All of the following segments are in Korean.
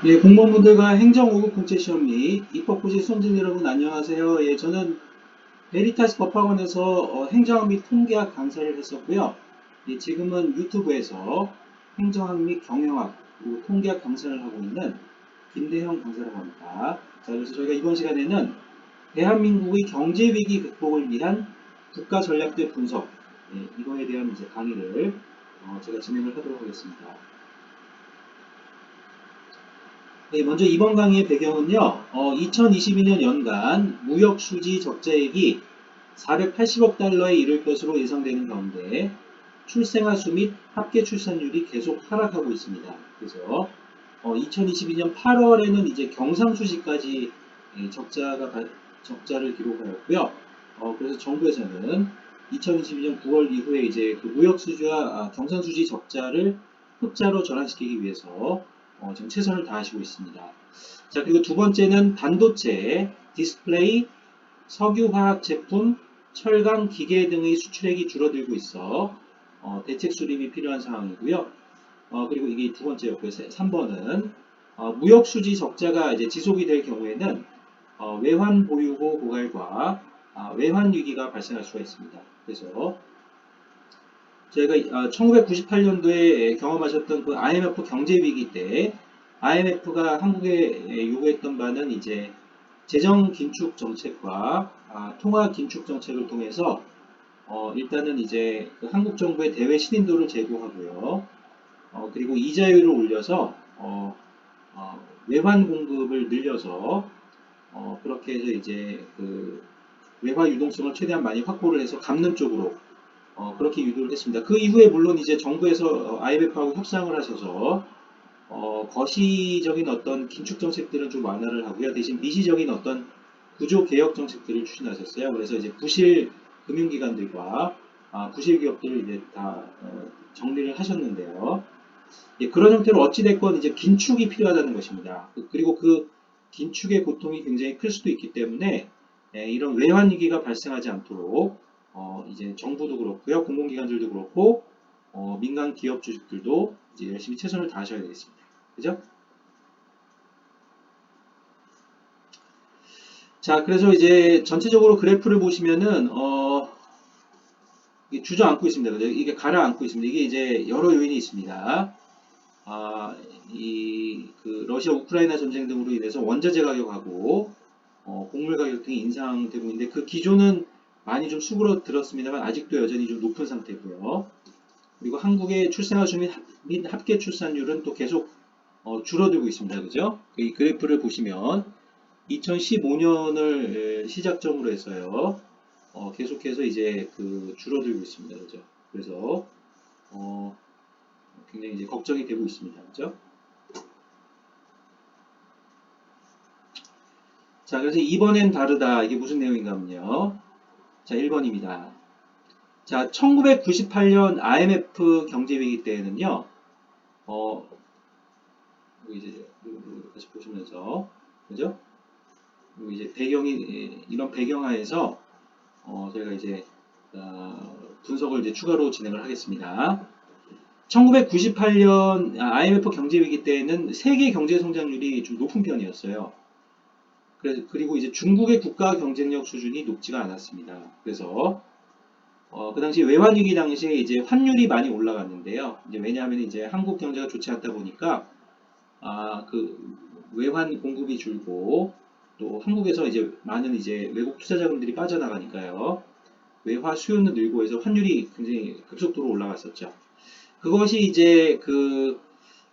예, 공무원분들과 행정 5급 공채 시험 및 입법고시 수험생 여러분 안녕하세요. 예, 저는 베리타스 법학원에서 행정학 및 통계학 강사를 했었고요. 예, 지금은 유튜브에서 행정학 및 경영학 그리고 통계학 강사를 하고 있는 김대형 강사라고 합니다. 자, 그래서 저희가 이번 시간에는 대한민국의 경제 위기 극복을 위한 국가 전략들 분석 이거에 대한 이제 강의를 제가 진행을 하도록 하겠습니다. 네, 먼저 이번 강의의 배경은요, 2022년 연간 무역수지 적자액이 480억 달러에 이를 것으로 예상되는 가운데 출생아 수 및 합계 출산율이 계속 하락하고 있습니다. 그래서 2022년 8월에는 이제 경상수지까지 적자를 기록하였고요. 그래서 정부에서는 2022년 9월 이후에 이제 그 무역수지와 경상수지 적자를 흑자로 전환시키기 위해서 지금 최선을 다하시고 있습니다. 자, 그리고 두 번째는 반도체, 디스플레이, 석유화학 제품, 철강, 기계 등의 수출액이 줄어들고 있어 대책 수립이 필요한 상황이고요. 그리고 이게 두 번째였고요. 3번은 무역 수지 적자가 이제 지속이 될 경우에는 외환 보유고 고갈과 외환 위기가 발생할 수가 있습니다. 그래서 저희가 1998년도에 경험하셨던 그 IMF 경제 위기 때 IMF가 한국에 요구했던 바는 이제 재정 긴축 정책과 통화 긴축 정책을 통해서 일단은 이제 그 한국 정부의 대외 신인도를 제고하고요. 그리고 이자율을 올려서 외환 공급을 늘려서 그렇게 해서 이제 그 외화 유동성을 최대한 많이 확보를 해서 갚는 쪽으로 그렇게 유도를 했습니다. 그 이후에 물론 이제 정부에서 IMF하고 협상을 하셔서 거시적인 어떤 긴축 정책들은 좀 완화를 하고요. 대신 미시적인 어떤 구조 개혁 정책들을 추진하셨어요. 그래서 이제 부실 금융기관들과 부실 기업들을 이제 다 정리를 하셨는데요. 예, 그런 형태로 어찌됐건 이제 긴축이 필요하다는 것입니다. 그리고 그 긴축의 고통이 굉장히 클 수도 있기 때문에 이런 외환 위기가 발생하지 않도록 이제 정부도 그렇고요, 공공기관들도 그렇고 민간 기업 주식들도 이제 열심히 최선을 다하셔야 되겠습니다. 그죠? 자, 그래서 이제 전체적으로 그래프를 보시면은 이게 주저앉고 있습니다. 그죠? 이게 가라앉고 있습니다. 이게 이제 여러 요인이 있습니다. 그 러시아 우크라이나 전쟁 등으로 인해서 원자재 가격하고 곡물 가격 등이 인상되고 있는데 그 기조는 많이 좀 수그러들었습니다만 아직도 여전히 좀 높은 상태고요. 그리고 한국의 출생아 수 및 합계 출산율은 또 계속 줄어들고 있습니다. 그죠? 이 그래프를 보시면 2015년을 시작점으로 해서요. 계속해서 이제 그 줄어들고 있습니다. 그죠? 그래서 굉장히 이제 걱정이 되고 있습니다. 그죠? 자, 그래서 이번엔 다르다. 이게 무슨 내용인가 하면요. 자, 1번입니다. 자, 1998년 IMF 경제위기 때에는요, 어, 이제 같이 보시면서, 그죠? 그리고 이제 배경이, 이런 배경하에서, 저희가 이제, 분석을 이제 추가로 진행을 하겠습니다. 1998년 IMF 경제위기 때에는 세계 경제 성장률이 좀 높은 편이었어요. 그리고 이제 중국의 국가 경쟁력 수준이 높지가 않았습니다. 그래서 그 당시 외환위기 당시에 이제 환율이 많이 올라갔는데요. 이제 왜냐하면 이제 한국 경제가 좋지 않다 보니까 그 외환 공급이 줄고 또 한국에서 이제 많은 이제 외국 투자 자금들이 빠져나가니까요. 외화 수요는 늘고 해서 환율이 굉장히 급속도로 올라갔었죠. 그것이 이제 그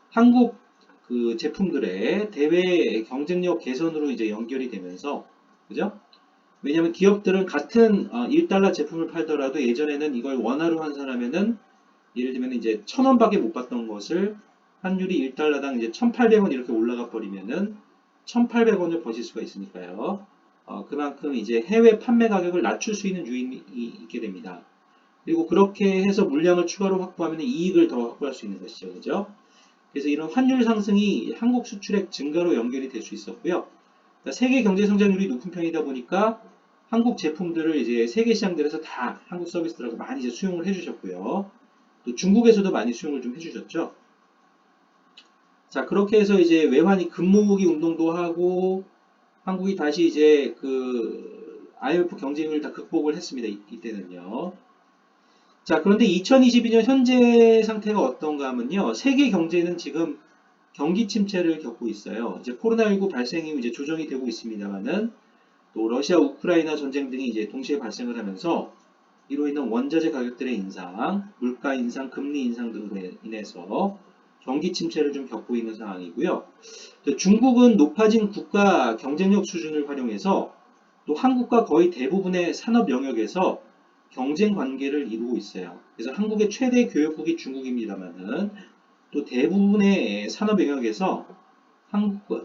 한국 그 제품들의 대외 경쟁력 개선으로 이제 연결이 되면서 그죠? 왜냐하면 기업들은 같은 1달러 제품을 팔더라도 예전에는 이걸 원화로 환산하면은 예를 들면 이제 1,000원밖에 못 받던 것을 환율이 1달러당 이제 1,800원 이렇게 올라가 버리면은 1,800원을 버실 수가 있으니까요. 그만큼 이제 해외 판매 가격을 낮출 수 있는 유인이 있게 됩니다. 그리고 그렇게 해서 물량을 추가로 확보하면 이익을 더 확보할 수 있는 것이죠. 그죠? 그래서 이런 환율 상승이 한국 수출액 증가로 연결이 될 수 있었고요. 그러니까 세계 경제 성장률이 높은 편이다 보니까 한국 제품들을 이제 세계 시장들에서 다 한국 서비스들하고 많이 이제 수용을 해주셨고요. 또 중국에서도 많이 수용을 좀 해주셨죠. 자, 그렇게 해서 이제 외환이 금모으기 운동도 하고 한국이 다시 이제 그 IMF 경쟁을 다 극복을 했습니다. 이때는요. 자, 그런데 2022년 현재 상태가 어떤가 하면요. 세계 경제는 지금 경기 침체를 겪고 있어요. 이제 코로나19 발생 이후 이제 조정이 되고 있습니다만은 또 러시아 우크라이나 전쟁 등이 이제 동시에 발생을 하면서 이로 인한 원자재 가격들의 인상, 물가 인상, 금리 인상 등으로 인해서 경기 침체를 좀 겪고 있는 상황이고요. 중국은 높아진 국가 경쟁력 수준을 활용해서 또 한국과 거의 대부분의 산업 영역에서 경쟁 관계를 이루고 있어요. 그래서 한국의 최대 교역국이 중국입니다만은 또 대부분의 산업 영역에서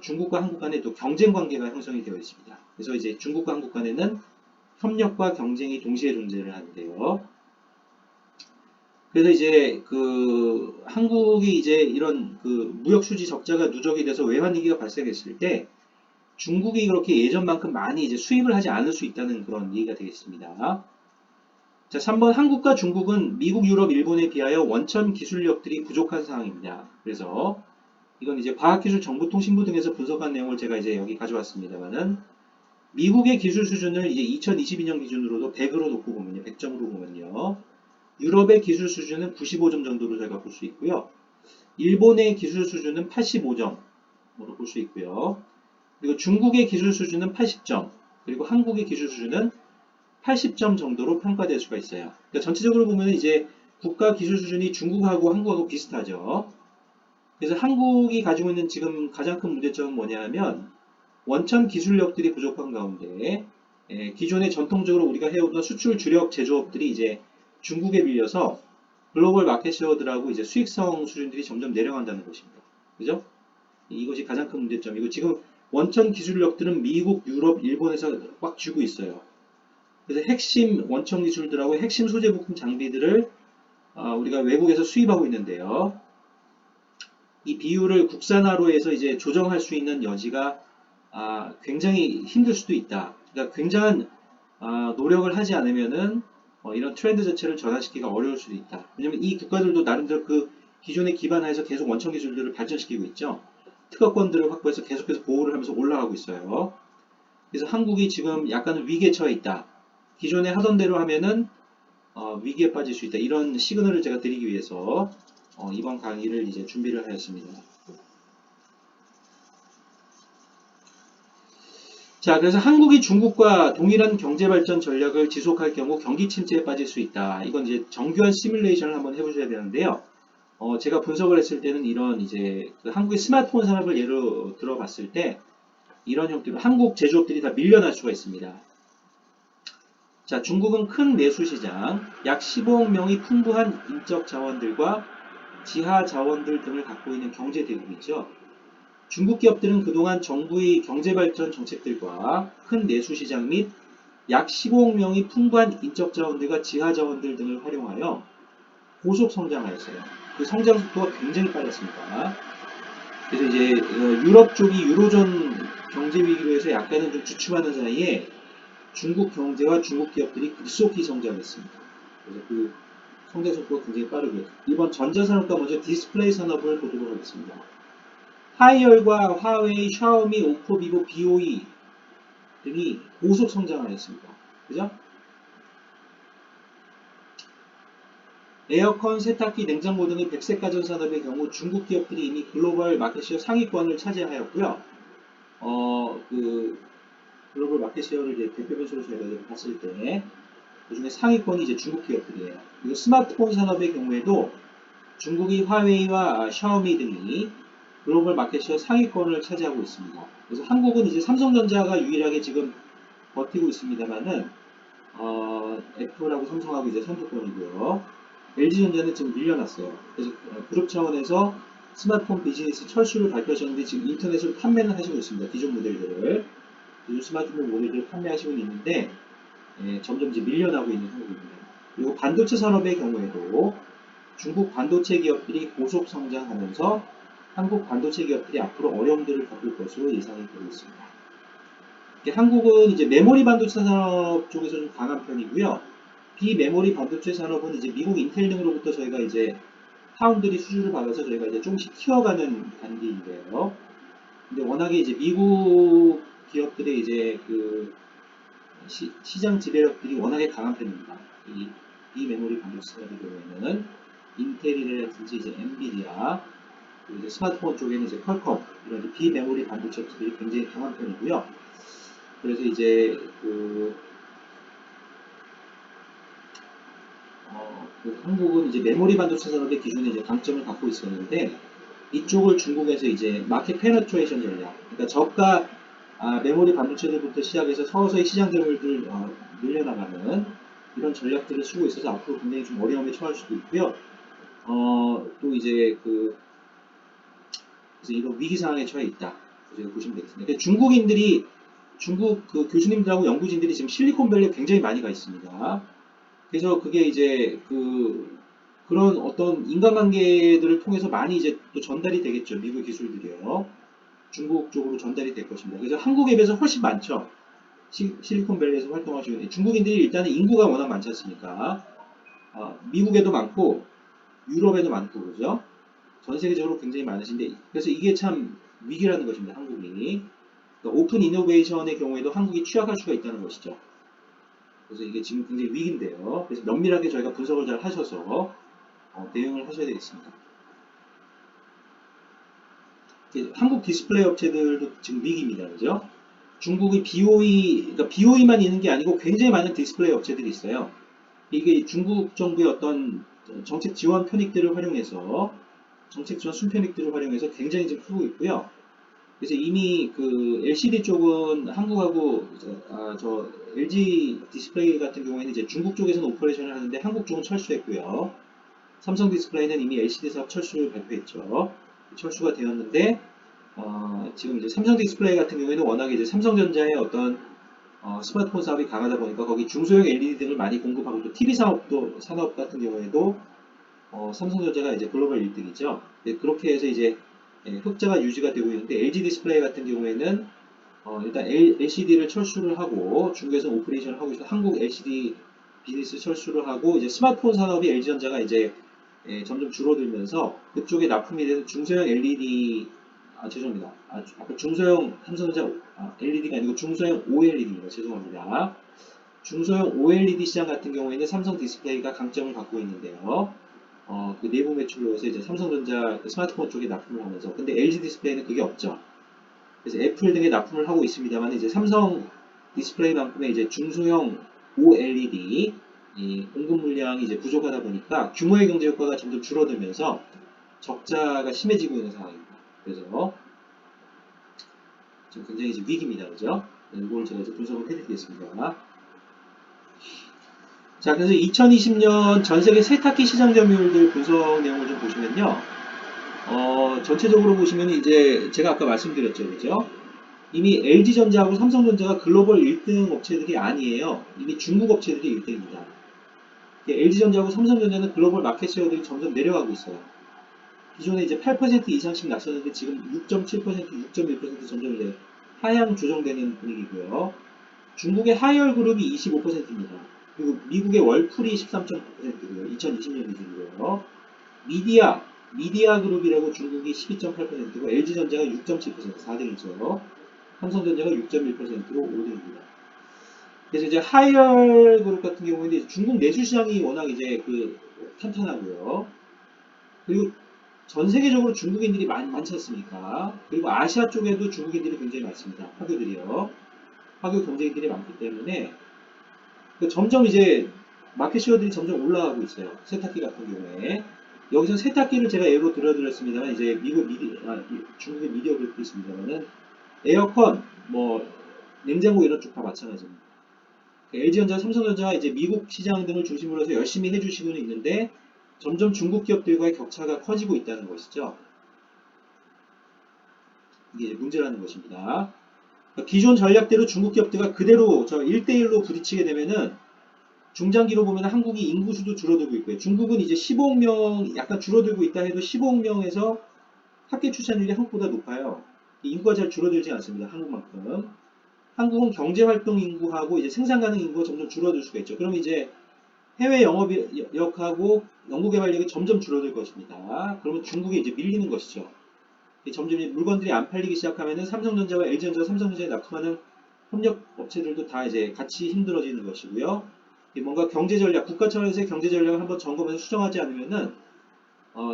중국과 한국 간에 또 경쟁 관계가 형성이 되어 있습니다. 그래서 이제 중국과 한국 간에는 협력과 경쟁이 동시에 존재를 하는데요. 그래서 이제 그 한국이 이제 이런 그 무역 수지 적자가 누적이 돼서 외환 위기가 발생했을 때 중국이 그렇게 예전만큼 많이 이제 수입을 하지 않을 수 있다는 그런 얘기가 되겠습니다. 자, 3번 한국과 중국은 미국, 유럽, 일본에 비하여 원천 기술력들이 부족한 상황입니다. 그래서 이건 이제 과학기술 정보통신부 등에서 분석한 내용을 제가 이제 여기 가져왔습니다만은 미국의 기술 수준을 이제 2022년 기준으로도 100으로 놓고 보면요. 100점으로 보면요. 유럽의 기술 수준은 95점 정도로 저희가 볼 수 있고요. 일본의 기술 수준은 85점으로 볼 수 있고요. 그리고 중국의 기술 수준은 80점, 그리고 한국의 기술 수준은 80점 정도로 평가될 수가 있어요. 그러니까 전체적으로 보면 이제 국가 기술 수준이 중국하고 한국하고 비슷하죠. 그래서 한국이 가지고 있는 지금 가장 큰 문제점은 뭐냐면 원천 기술력들이 부족한 가운데 기존에 전통적으로 우리가 해오던 수출 주력 제조업들이 이제 중국에 밀려서 글로벌 마켓 셰어들하고 이제 수익성 수준들이 점점 내려간다는 것입니다. 그죠? 이것이 가장 큰 문제점이고 지금 원천 기술력들은 미국, 유럽, 일본에서 꽉 쥐고 있어요. 그래서 핵심 원천 기술들하고 핵심 소재 부품 장비들을 우리가 외국에서 수입하고 있는데요. 이 비율을 국산화로 해서 이제 조정할 수 있는 여지가 굉장히 힘들 수도 있다. 그러니까 굉장한 노력을 하지 않으면은 이런 트렌드 자체를 전환시키기가 어려울 수도 있다. 왜냐면 이 국가들도 나름대로 그 기존에 기반해서 계속 원천 기술들을 발전시키고 있죠. 특허권들을 확보해서 계속해서 보호를 하면서 올라가고 있어요. 그래서 한국이 지금 약간 위기에 처해 있다. 기존에 하던 대로 하면은 위기에 빠질 수 있다. 이런 시그널을 제가 드리기 위해서 이번 강의를 이제 준비를 하였습니다. 자, 그래서 한국이 중국과 동일한 경제발전 전략을 지속할 경우 경기 침체에 빠질 수 있다. 이건 이제 정교한 시뮬레이션을 한번 해보셔야 되는데요. 제가 분석을 했을 때는 이런 이제 그 한국의 스마트폰 산업을 예로 들어봤을 때 이런 형태로 한국 제조업들이 다 밀려날 수가 있습니다. 자, 중국은 큰 내수 시장, 약 15억 명이 풍부한 인적 자원들과 지하 자원들 등을 갖고 있는 경제 대국이죠. 중국 기업들은 그동안 정부의 경제발전 정책들과 큰 내수시장 및 약 15억 명의 풍부한 인적 자원들과 지하 자원들 등을 활용하여 고속 성장하였어요. 그 성장 속도가 굉장히 빨랐습니다. 그래서 이제 유럽 쪽이 유로존 경제 위기로 해서 약간은 좀 주춤하는 사이에 중국 경제와 중국 기업들이 급속히 성장했습니다. 그래서 그 성장 속도가 굉장히 빠르고요. 이번 전자산업과 먼저 디스플레이 산업을 보도록 하겠습니다. 하이얼과 화웨이, 샤오미, 오포, 비보, BOE 등이 고속 성장하였습니다. 그죠? 에어컨, 세탁기, 냉장고 등의 백색 가전 산업의 경우 중국 기업들이 이미 글로벌 마켓시어 상위권을 차지하였고요. 그 글로벌 마켓시어를 이제 대표 변수로 저희가 봤을 때 그중에 상위권이 이제 중국 기업들이에요. 그리고 스마트폰 산업의 경우에도 중국이 화웨이와 샤오미 등이 글로벌 마켓시어 상위권을 차지하고 있습니다. 그래서 한국은 이제 삼성전자가 유일하게 지금 버티고 있습니다만은 애플하고 삼성하고 이제 선두권이고요. LG전자는 지금 밀려났어요. 그래서 그룹 차원에서 스마트폰 비즈니스 철수를 발표하셨는데 지금 인터넷으로 판매는 하시고 있습니다. 기존 모델들을 기존 스마트폰 모델들을 판매하시고 있는데 점점 이제 밀려나고 있는 한국입니다. 그리고 반도체 산업의 경우에도 중국 반도체 기업들이 고속 성장하면서 한국 반도체 기업들이 앞으로 어려움들을 겪을 것으로 예상이 되고 있습니다. 한국은 이제 메모리 반도체 산업 쪽에서 좀 강한 편이고요. 비메모리 반도체 산업은 이제 미국 인텔 등으로부터 저희가 이제 파운드리 수주를 받아서 저희가 이제 조금씩 키워가는 단계인데요. 근데 워낙에 이제 미국 기업들의 이제 그 시장 지배력들이 워낙에 강한 편입니다. 이 비메모리 반도체 같은 경우에는 인텔이라든지 이제 엔비디아, 그리고 이제 스마트폰 쪽에는 이제 퀄컴 이런 이제 비메모리 반도체들이 굉장히 강한 편이고요. 그래서 이제 그 한국은 이제 메모리 반도체 산업의 기존에 이제 강점을 갖고 있었는데 이쪽을 중국에서 이제 마켓 페네트레이션 전략, 그러니까 저가 메모리 반도체들부터 시작해서 서서히 시장 점유율을 늘려나가는 이런 전략들을 쓰고 있어서 앞으로 굉장히 좀 어려움에 처할 수도 있고요. 또 이제 그래서 이런 위기 상황에 처해 있다. 그래서 보시면 되겠습니다. 그러니까 중국 그 교수님들하고 연구진들이 지금 실리콘밸리에 굉장히 많이 가 있습니다. 그래서 그게 이제 그런 어떤 인간관계들을 통해서 많이 이제 또 전달이 되겠죠. 미국 기술들이요. 중국 쪽으로 전달이 될 것입니다. 그래서 한국에 비해서 훨씬 많죠. 실리콘밸리에서 활동하시고 있는 중국인들이 일단은 인구가 워낙 많지 않습니까? 미국에도 많고 유럽에도 많고 그죠? 전 세계적으로 굉장히 많으신데 그래서 이게 참 위기라는 것입니다. 한국이. 그러니까 오픈 이노베이션의 경우에도 한국이 취약할 수가 있다는 것이죠. 그래서 이게 지금 굉장히 위기인데요. 그래서 면밀하게 저희가 분석을 잘 하셔서 대응을 하셔야 되겠습니다. 한국 디스플레이 업체들도 지금 위기입니다. 그죠? 중국의 그러니까 BOE만 있는 게 아니고 굉장히 많은 디스플레이 업체들이 있어요. 이게 중국 정부의 어떤 정책 지원 편익들을 활용해서 정책 지원 순편익들을 활용해서 굉장히 지금 크고 있고요. 그래서 이미 그 LCD 쪽은 한국하고 저 LG 디스플레이 같은 경우에는 이제 중국 쪽에서는 오퍼레이션을 하는데 한국 쪽은 철수했고요. 삼성 디스플레이는 이미 LCD 사업 철수를 발표했죠. 철수가 되었는데 지금 이제 삼성 디스플레이 같은 경우에는 워낙에 이제 삼성전자의 어떤 스마트폰 사업이 강하다 보니까 거기 중소형 LED 등을 많이 공급하고 또 TV 산업 같은 경우에도 삼성전자가 이제 글로벌 1등이죠. 그렇게 해서 이제 흑자가 유지가 되고 있는데 LG 디스플레이 같은 경우에는 일단 LCD를 철수를 하고 중국에서 오퍼레이션을 하고 있어 한국 LCD 비즈니스 철수를 하고 이제 스마트폰 산업이 LG전자가 이제 점점 줄어들면서 그쪽에 납품이 되는 중소형 LED 죄송합니다. 아까 중소형 삼성전자 LED가 아니고 중소형 OLED입니다. 죄송합니다. 중소형 OLED 시장 같은 경우에는 삼성 디스플레이가 강점을 갖고 있는데요. 그 내부 매출로 해서 이제 삼성전자 그 스마트폰 쪽에 납품을 하면서 근데 LG 디스플레이는 그게 없죠. 그래서 애플 등에 납품을 하고 있습니다만 이제 삼성 디스플레이만큼의 이제 중소형 OLED 이 공급 물량이 이제 부족하다 보니까 규모의 경제 효과가 점점 줄어들면서 적자가 심해지고 있는 상황입니다. 그래서 지금 굉장히 이제 위기입니다. 그죠? 이걸 제가 이제 분석을 해드리겠습니다. 자, 그래서 2020년 전 세계 세탁기 시장 점유율들 분석 내용을 좀 보시면요. 전체적으로 보시면 이제 제가 아까 말씀드렸죠. 그죠? 이미 LG전자하고 삼성전자가 글로벌 1등 업체들이 아니에요. 이미 중국 업체들이 1등입니다. LG전자하고 삼성전자는 글로벌 마켓쉐어들이 점점 내려가고 있어요. 기존에 이제 8% 이상씩 났었는데 지금 6.7%, 6.1% 점점 이제 하향 조정되는 분위기고요. 중국의 하이얼 그룹이 25%입니다. 그리고 미국의 월풀이 13.9%고요. 2020년 기준이고요. 미디아 그룹이라고 중국이 12.8%고 LG전자가 6.7% 4등이죠. 삼성전자가 6.1%로 5등입니다. 그래서 이제 하이얼 그룹 같은 경우에는 중국 내수 시장이 워낙 이제 탄탄하고요. 그리고 전 세계적으로 중국인들이 많지 않습니까? 그리고 아시아 쪽에도 중국인들이 굉장히 많습니다. 화교들이요. 화교 경쟁인들이 많기 때문에 점점 이제 마켓쉐어들이 점점 올라가고 있어요. 세탁기 같은 경우에. 여기서 세탁기를 제가 예로 들어드렸습니다만 이제 중국의 미디어 그룹도 있습니다만은 에어컨, 냉장고 이런 쪽 다 마찬가지입니다. LG전자, 삼성전자가 이제 미국 시장 등을 중심으로 해서 열심히 해주시고는 있는데 점점 중국 기업들과의 격차가 커지고 있다는 것이죠. 이게 문제라는 것입니다. 기존 전략대로 중국 기업들과 그대로 1대1로 부딪히게 되면은 중장기로 보면 한국이 인구수도 줄어들고 있고요. 중국은 이제 15억 명 약간 줄어들고 있다 해도 15억 명에서 학계 출산율이 한국보다 높아요. 인구가 잘 줄어들지 않습니다. 한국만큼. 한국은 경제활동 인구하고 이제 생산 가능 인구가 점점 줄어들 수가 있죠. 그럼 이제 해외 영업력하고 연구개발력이 점점 줄어들 것입니다. 그러면 중국에 이제 밀리는 것이죠. 점점 물건들이 안 팔리기 시작하면은 삼성전자와 LG전자가 삼성전자에 납품하는 협력 업체들도 다 이제 같이 힘들어지는 것이고요. 뭔가 경제 전략, 국가 차원에서의 경제 전략을 한번 점검해서 수정하지 않으면은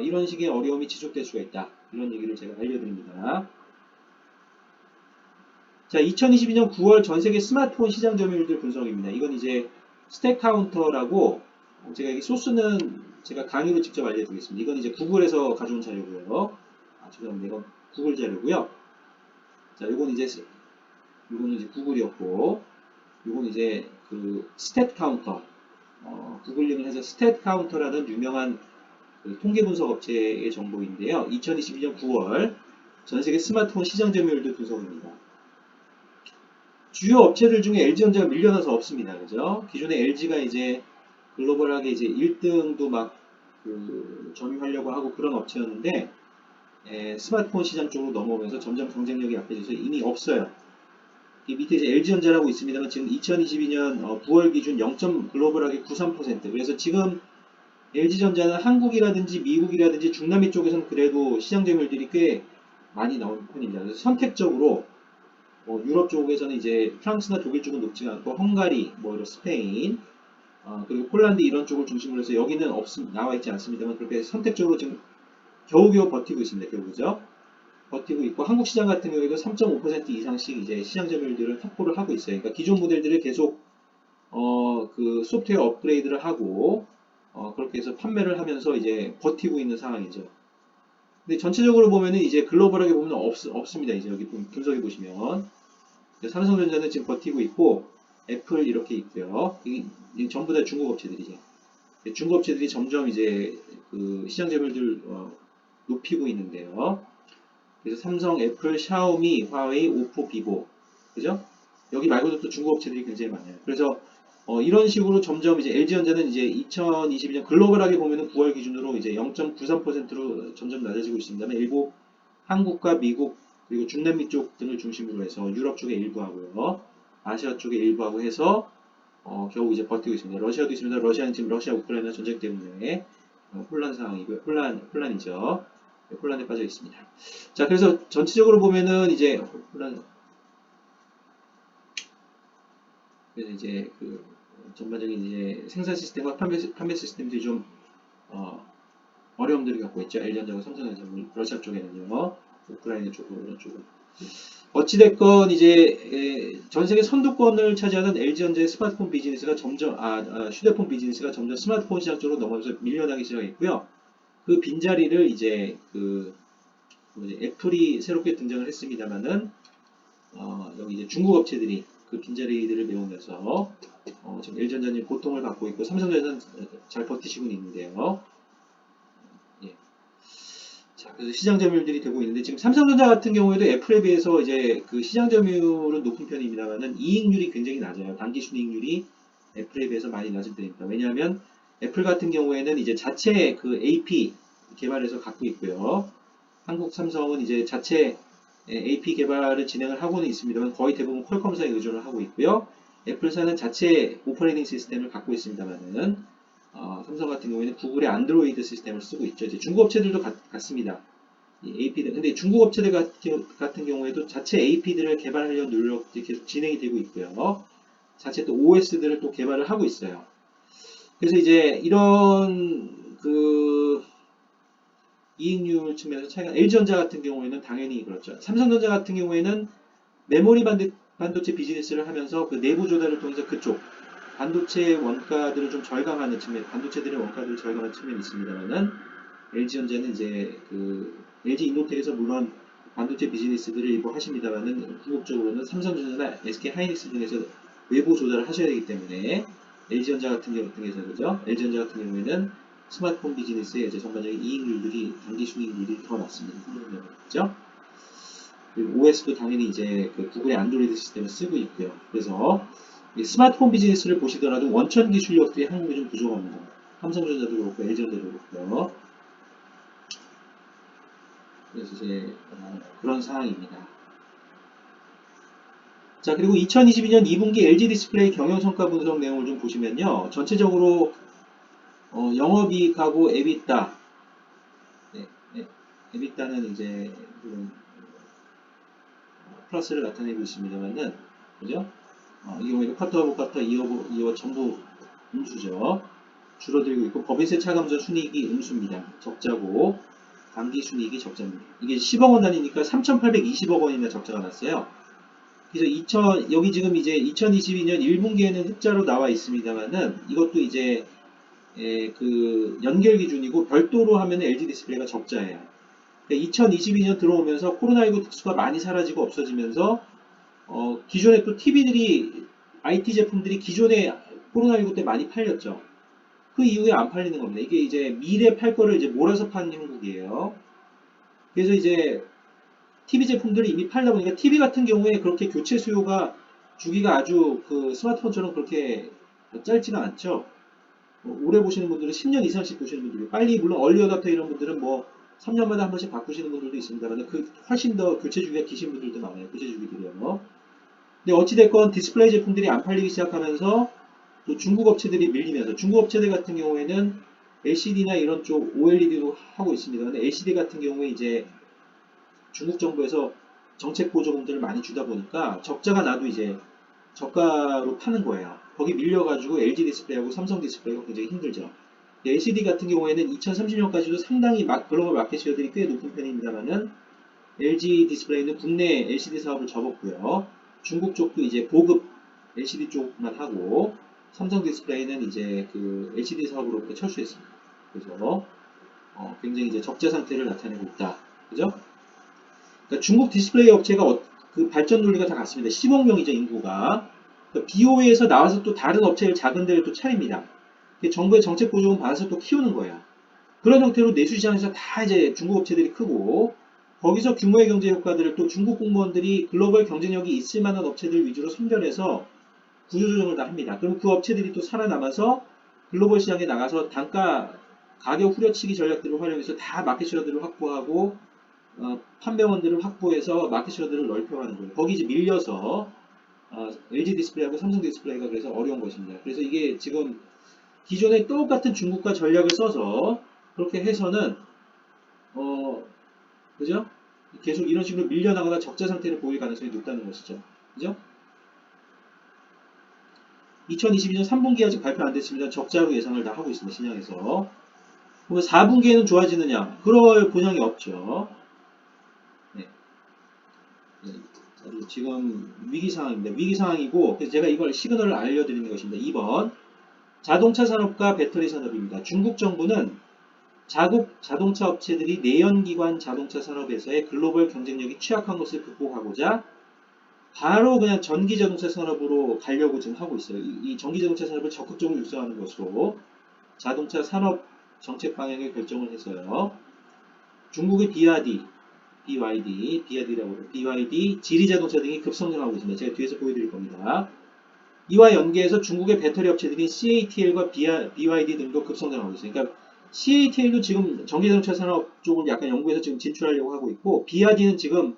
이런 식의 어려움이 지속될 수가 있다. 이런 얘기를 제가 알려드립니다. 자, 2022년 9월 전 세계 스마트폰 시장 점유율들 분석입니다. 이건 이제 스택 카운터라고 제가 이 소스는 제가 강의로 직접 알려드리겠습니다. 이건 이제 구글에서 가져온 자료고요. 죄송합니다. 이건 구글 자료고요. 자, 이거는 이제 구글이었고, 이건 이제 그 스탯 카운터, 구글링을 해서 스탯 카운터라는 유명한 그 통계 분석 업체의 정보인데요. 2022년 9월 전 세계 스마트폰 시장 점유율도 분석입니다. 주요 업체들 중에 LG전자가 밀려나서 없습니다. 그죠? 기존에 LG가 이제 글로벌하게 이제 1등도 막 점유하려고 하고 그런 업체였는데, 스마트폰 시장 쪽으로 넘어오면서 점점 경쟁력이 약해져서 이미 없어요. 이 밑에 이제 LG전자라고 있습니다만 지금 2022년 9월 기준 0. 글로벌하게 93%. 그래서 지금 LG전자는 한국이라든지 미국이라든지 중남미 쪽에서는 그래도 시장 점유율들이 꽤 많이 나오는 편입니다. 그래서 선택적으로 유럽 쪽에서는 이제 프랑스나 독일 쪽은 높지 않고 헝가리, 이런 스페인, 그리고 폴란드 이런 쪽을 중심으로 해서 여기는 나와 있지 않습니다만 그렇게 선택적으로 지금 겨우겨우 버티고 있습니다. 겨우죠. 버티고 있고 한국 시장 같은 경우에도 3.5% 이상씩 이제 시장 점유율들을 확보를 하고 있어요. 그러니까 기존 모델들을 계속 그 소프트웨어 업그레이드를 하고 그렇게 해서 판매를 하면서 이제 버티고 있는 상황이죠. 근데 전체적으로 보면은 이제 글로벌하게 보면 없습니다. 이제 여기 분석해 보시면 삼성전자는 지금 버티고 있고 애플 이렇게 있고요. 이 전부 다 중국 업체들이죠. 중국 업체들이 점점 이제 그 시장 점유율을 높이고 있는데요. 그래서 삼성, 애플, 샤오미, 화웨이, 오포, 비보, 그죠? 여기 말고도 또 중국 업체들이 굉장히 많아요. 그래서 이런 식으로 점점 이제 LG전자는 이제 2022년 글로벌하게 보면은 9월 기준으로 이제 0.93%로 점점 낮아지고 있습니다만 일부 한국과 미국 그리고 중남미 쪽 등을 중심으로 해서 유럽 쪽에 일부 하고요. 아시아 쪽에 일부 하고 해서 겨우 이제 버티고 있습니다. 러시아도 있습니다. 러시아는 지금 러시아 우크라이나 전쟁 때문에 혼란 상황이고요. 혼란이죠. 혼란에 빠져 있습니다. 자, 그래서 전체적으로 보면은 이제 그래서 이제 그 전반적인 이제 생산 시스템과 판매 시스템들이 좀 어려움들을 겪고 있죠. LG전자와 삼성전자, 러시아 쪽에는요, 우크라이나 쪽으로 이런 쪽은. 어찌됐건 이제 전 세계 선두권을 차지하는 LG전자의 스마트폰 비즈니스가 점점 휴대폰 비즈니스가 점점 스마트폰 시장 쪽으로 넘어가면서 밀려나기 시작했고요. 그 빈자리를 이제 애플이 새롭게 등장을 했습니다만은 여기 이제 중국 업체들이 그 빈자리들을 메우면서 지금 LG전자는 고통을 받고 있고 삼성전자는 잘 버티시고 있는데요. 예. 자, 그래서 시장 점유율들이 되고 있는데 지금 삼성전자 같은 경우에도 애플에 비해서 이제 그 시장 점유율은 높은 편입니다만은 이익률이 굉장히 낮아요. 당기순이익률이 애플에 비해서 많이 낮은 편입니다. 왜냐하면 애플 같은 경우에는 이제 자체 그 AP 개발해서 갖고 있고요. 한국 삼성은 이제 자체 AP 개발을 진행을 하고는 있습니다만 거의 대부분 퀄컴사에 의존을 하고 있고요. 애플사는 자체 오퍼레이팅 시스템을 갖고 있습니다만은 삼성 같은 경우에는 구글의 안드로이드 시스템을 쓰고 있죠. 이제 중국 업체들도 같습니다. AP들. 근데 중국 업체들 같은 경우에도 자체 AP들을 개발하려는 노력이 계속 진행이 되고 있고요. 자체 또 OS들을 또 개발을 하고 있어요. 그래서 이제 이런 이익률 측면에서 차이가 LG전자 같은 경우에는 당연히 그렇죠. 삼성전자 같은 경우에는 메모리 반도체 비즈니스를 하면서 그 내부 조달을 통해서 그쪽 반도체 원가들을 좀 절감하는 측면, 반도체들의 원가들을 절감하는 측면이 있습니다만은 LG전자는 이제 LG 인노텍에서 물론 반도체 비즈니스들을 일부 하십니다만은 궁극적으로는 삼성전자나 SK 하이닉스 등에서 외부 조달을 하셔야 되기 때문에 LG전자 같은 경우에서 그죠? LG전자 같은 경우에는 스마트폰 비즈니스의 이제 전반적인 이익률들이 단기 순이익률이 더 낮습니다. 그죠? 그리고 OS도 당연히 이제 구글의 안드로이드 시스템을 쓰고 있고요. 그래서 스마트폰 비즈니스를 보시더라도 원천 기술력들이 한국에 좀 부족합니다. 삼성전자도 그렇고 LG전자도 그렇고요. 그래서 이제 그런 상황입니다. 자, 그리고 2022년 2분기 LG 디스플레이 경영성과 분석 내용을 좀 보시면요. 전체적으로 영업이익하고 에비타, 네, 네, 에비타는 이제 그런 플러스를 나타내고 있습니다만은, 그죠? 이 경우에도 쿼터 오브 쿼터, 이어 전부 음수죠. 줄어들고 있고, 법인세 차감전 순이익이 음수입니다. 적자고, 당기 순이익이 적자입니다. 이게 10억 원 단위니까 3,820억 원이나 적자가 났어요. 그래서 여기 지금 이제 2022년 1분기에는 흑자로 나와 있습니다만은, 이것도 이제, 그 연결 기준이고, 별도로 하면 LG 디스플레이가 적자예요. 2022년 들어오면서 코로나19 특수가 많이 사라지고 없어지면서 기존에 또 TV들이 IT 제품들이 기존에 코로나19 때 많이 팔렸죠. 그 이후에 안 팔리는 겁니다. 이게 이제 미래 팔 거를 이제 몰아서 파는 형국이에요. 그래서 이제 TV 제품들이 이미 팔다 보니까 TV 같은 경우에 그렇게 교체 수요가 주기가 아주 그 스마트폰처럼 그렇게 짧지가 않죠. 오래 보시는 분들은 10년 이상씩 보시는 분들이 빨리 물론 얼리 어답터 이런 분들은 뭐 3년마다 한 번씩 바꾸시는 분들도 있습니다만 그 훨씬 더 교체 주기가 기신 분들도 많아요. 교체 주기들이요. 근데 어찌됐건 디스플레이 제품들이 안 팔리기 시작하면서 또 중국 업체들이 밀리면서 중국 업체들 같은 경우에는 LCD나 이런 쪽 OLED도 하고 있습니다. 근데 LCD 같은 경우에 이제 중국 정부에서 정책 보조금들을 많이 주다 보니까 적자가 나도 이제 저가로 파는 거예요. 거기 밀려가지고 LG 디스플레이하고 삼성 디스플레이가 굉장히 힘들죠. LCD 같은 경우에는 2030년까지도 상당히 글로벌 마켓 쉐어들이 꽤 높은 편입니다만은 LG 디스플레이는 국내 LCD 사업을 접었고요. 중국 쪽도 이제 보급 LCD 쪽만 하고 삼성 디스플레이는 이제 그 LCD 사업으로부터 철수했습니다. 그래서 굉장히 이제 적자 상태를 나타내고 있다. 그죠? 그러니까 중국 디스플레이 업체가 그 발전 논리가 다 같습니다. 10억 명이죠, 인구가. 그러니까 BOE에서 나와서 또 다른 업체를 작은 데를 또 차립니다. 정부의 정책 보조금 받아서 또 키우는 거예요. 그런 형태로 내수시장에서 다 이제 중국 업체들이 크고 거기서 규모의 경제 효과들을 또 중국 공무원들이 글로벌 경쟁력이 있을 만한 업체들 위주로 선별해서 구조조정을 다 합니다. 그럼 그 업체들이 또 살아남아서 글로벌 시장에 나가서 가격 후려치기 전략들을 활용해서 다 마켓쉐어들을 확보하고 판매원들을 확보해서 마켓쉐어들을 넓혀가는 거예요. 거기 이제 밀려서 LG 디스플레이하고 삼성 디스플레이가 그래서 어려운 것입니다. 그래서 이게 지금 기존에 똑같은 중국과 전략을 써서 그렇게 해서는 그죠? 계속 이런 식으로 밀려나거나 적자 상태를 보일 가능성이 높다는 것이죠. 그죠? 2022년 3분기 아직 발표 안 됐습니다. 적자로 예상을 다 하고 있습니다. 시장에서. 그러면 4분기에는 좋아지느냐? 그럴 보장이 없죠. 네. 지금 위기 상황입니다. 위기 상황이고 그래서 제가 이걸 시그널을 알려드리는 것입니다. 2번 자동차 산업과 배터리 산업입니다. 중국 정부는 자동차 업체들이 내연기관 자동차 산업에서의 글로벌 경쟁력이 취약한 것을 극복하고자 바로 그냥 전기자동차 산업으로 가려고 지금 하고 있어요. 이 전기자동차 산업을 적극적으로 육성하는 것으로 자동차 산업 정책 방향을 결정을 해서요. 중국의 BYD, 지리자동차 등이 급성장하고 있습니다. 제가 뒤에서 보여드릴 겁니다. 이와 연계해서 중국의 배터리 업체들인 CATL과 BYD 등도 급성장하고 있어요. 그러니까 CATL도 지금 전기자동차 산업 쪽을 약간 연구해서 지금 진출하려고 하고 있고 BYD는 지금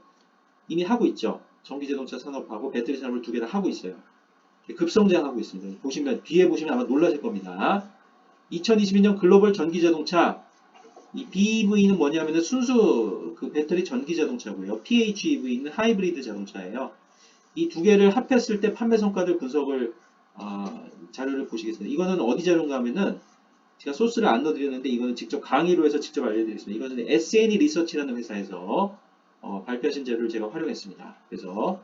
이미 하고 있죠. 전기자동차 산업하고 배터리 산업을 두 개 다 하고 있어요. 급성장하고 있습니다. 뒤에 보시면 아마 놀라실 겁니다. 2022년 글로벌 전기자동차 이 BEV는 뭐냐면은 순수 그 배터리 전기자동차고요. PHEV는 하이브리드 자동차예요. 이 두 개를 합했을 때 판매 성과들 분석을 자료를 보시겠습니다. 이거는 어디 자료인가 하면은 제가 소스를 안 넣어드렸는데 이거는 직접 강의로 해서 직접 알려드리겠습니다. 이거는 SNE 리서치라는 회사에서 발표하신 자료를 제가 활용했습니다. 그래서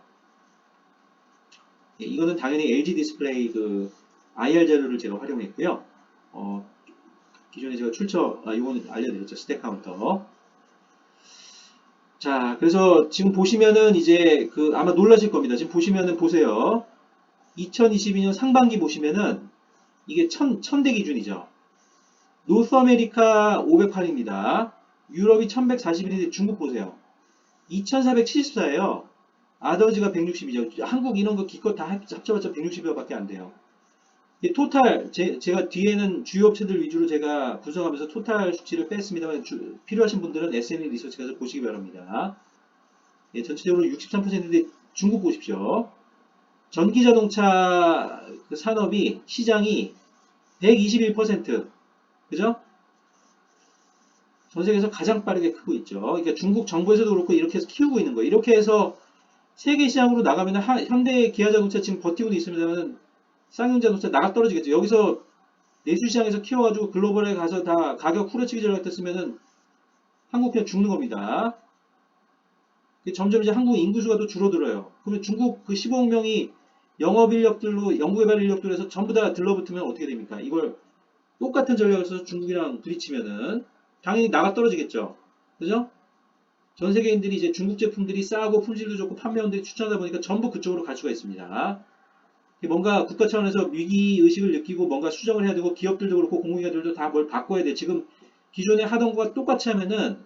이거는 당연히 LG 디스플레이 그 IR 자료를 제가 활용했고요. 기존에 제가 이거는 알려드렸죠. 스택 카운터. 자, 그래서 지금 보시면은 이제 아마 놀라실 겁니다. 지금 보시면은 보세요. 2022년 상반기 보시면은 이게 1000대 기준이죠. 노스 아메리카 508입니다. 유럽이 1141인데 중국 보세요. 2474예요. 아더즈가 160이죠. 한국 이런 거 기껏 다 합쳐봤자 160여밖에 안 돼요. 토탈 제가 뒤에는 주요 업체들 위주로 제가 분석하면서 토탈 수치를 뺐습니다만 필요하신 분들은 SNE 리서치 가서 보시기 바랍니다. 전체적으로 63%인데 중국 보십시오. 전기자동차 그 산업이 시장이 121%, 그죠? 전 세계에서 가장 빠르게 크고 있죠. 그러니까 중국 정부에서도 그렇고 이렇게 해서 키우고 있는 거예요. 이렇게 해서 세계 시장으로 나가면 현대 기아자동차 지금 버티고는 있습니다만 쌍용자동차 나가 떨어지겠죠. 여기서 내수 시장에서 키워가지고 글로벌에 가서 다 가격 후려치기 전략했으면은 한국 그냥 죽는 겁니다. 점점 이제 한국 인구수가 또 줄어들어요. 그러면 중국 그 15억 명이 영업 인력들로 연구개발 인력들로 해서 전부 다 들러붙으면 어떻게 됩니까? 이걸 똑같은 전략을 써서 중국이랑 부딪히면은 당연히 나가 떨어지겠죠. 그죠? 전 세계인들이 이제 중국 제품들이 싸고 품질도 좋고 판매원들이 추천하다 보니까 전부 그쪽으로 갈 수가 있습니다. 뭔가 국가 차원에서 위기 의식을 느끼고 뭔가 수정을 해야 되고 기업들도 그렇고 공공기관들도 다 뭘 바꿔야 돼. 지금 기존에 하던 거와 똑같이 하면은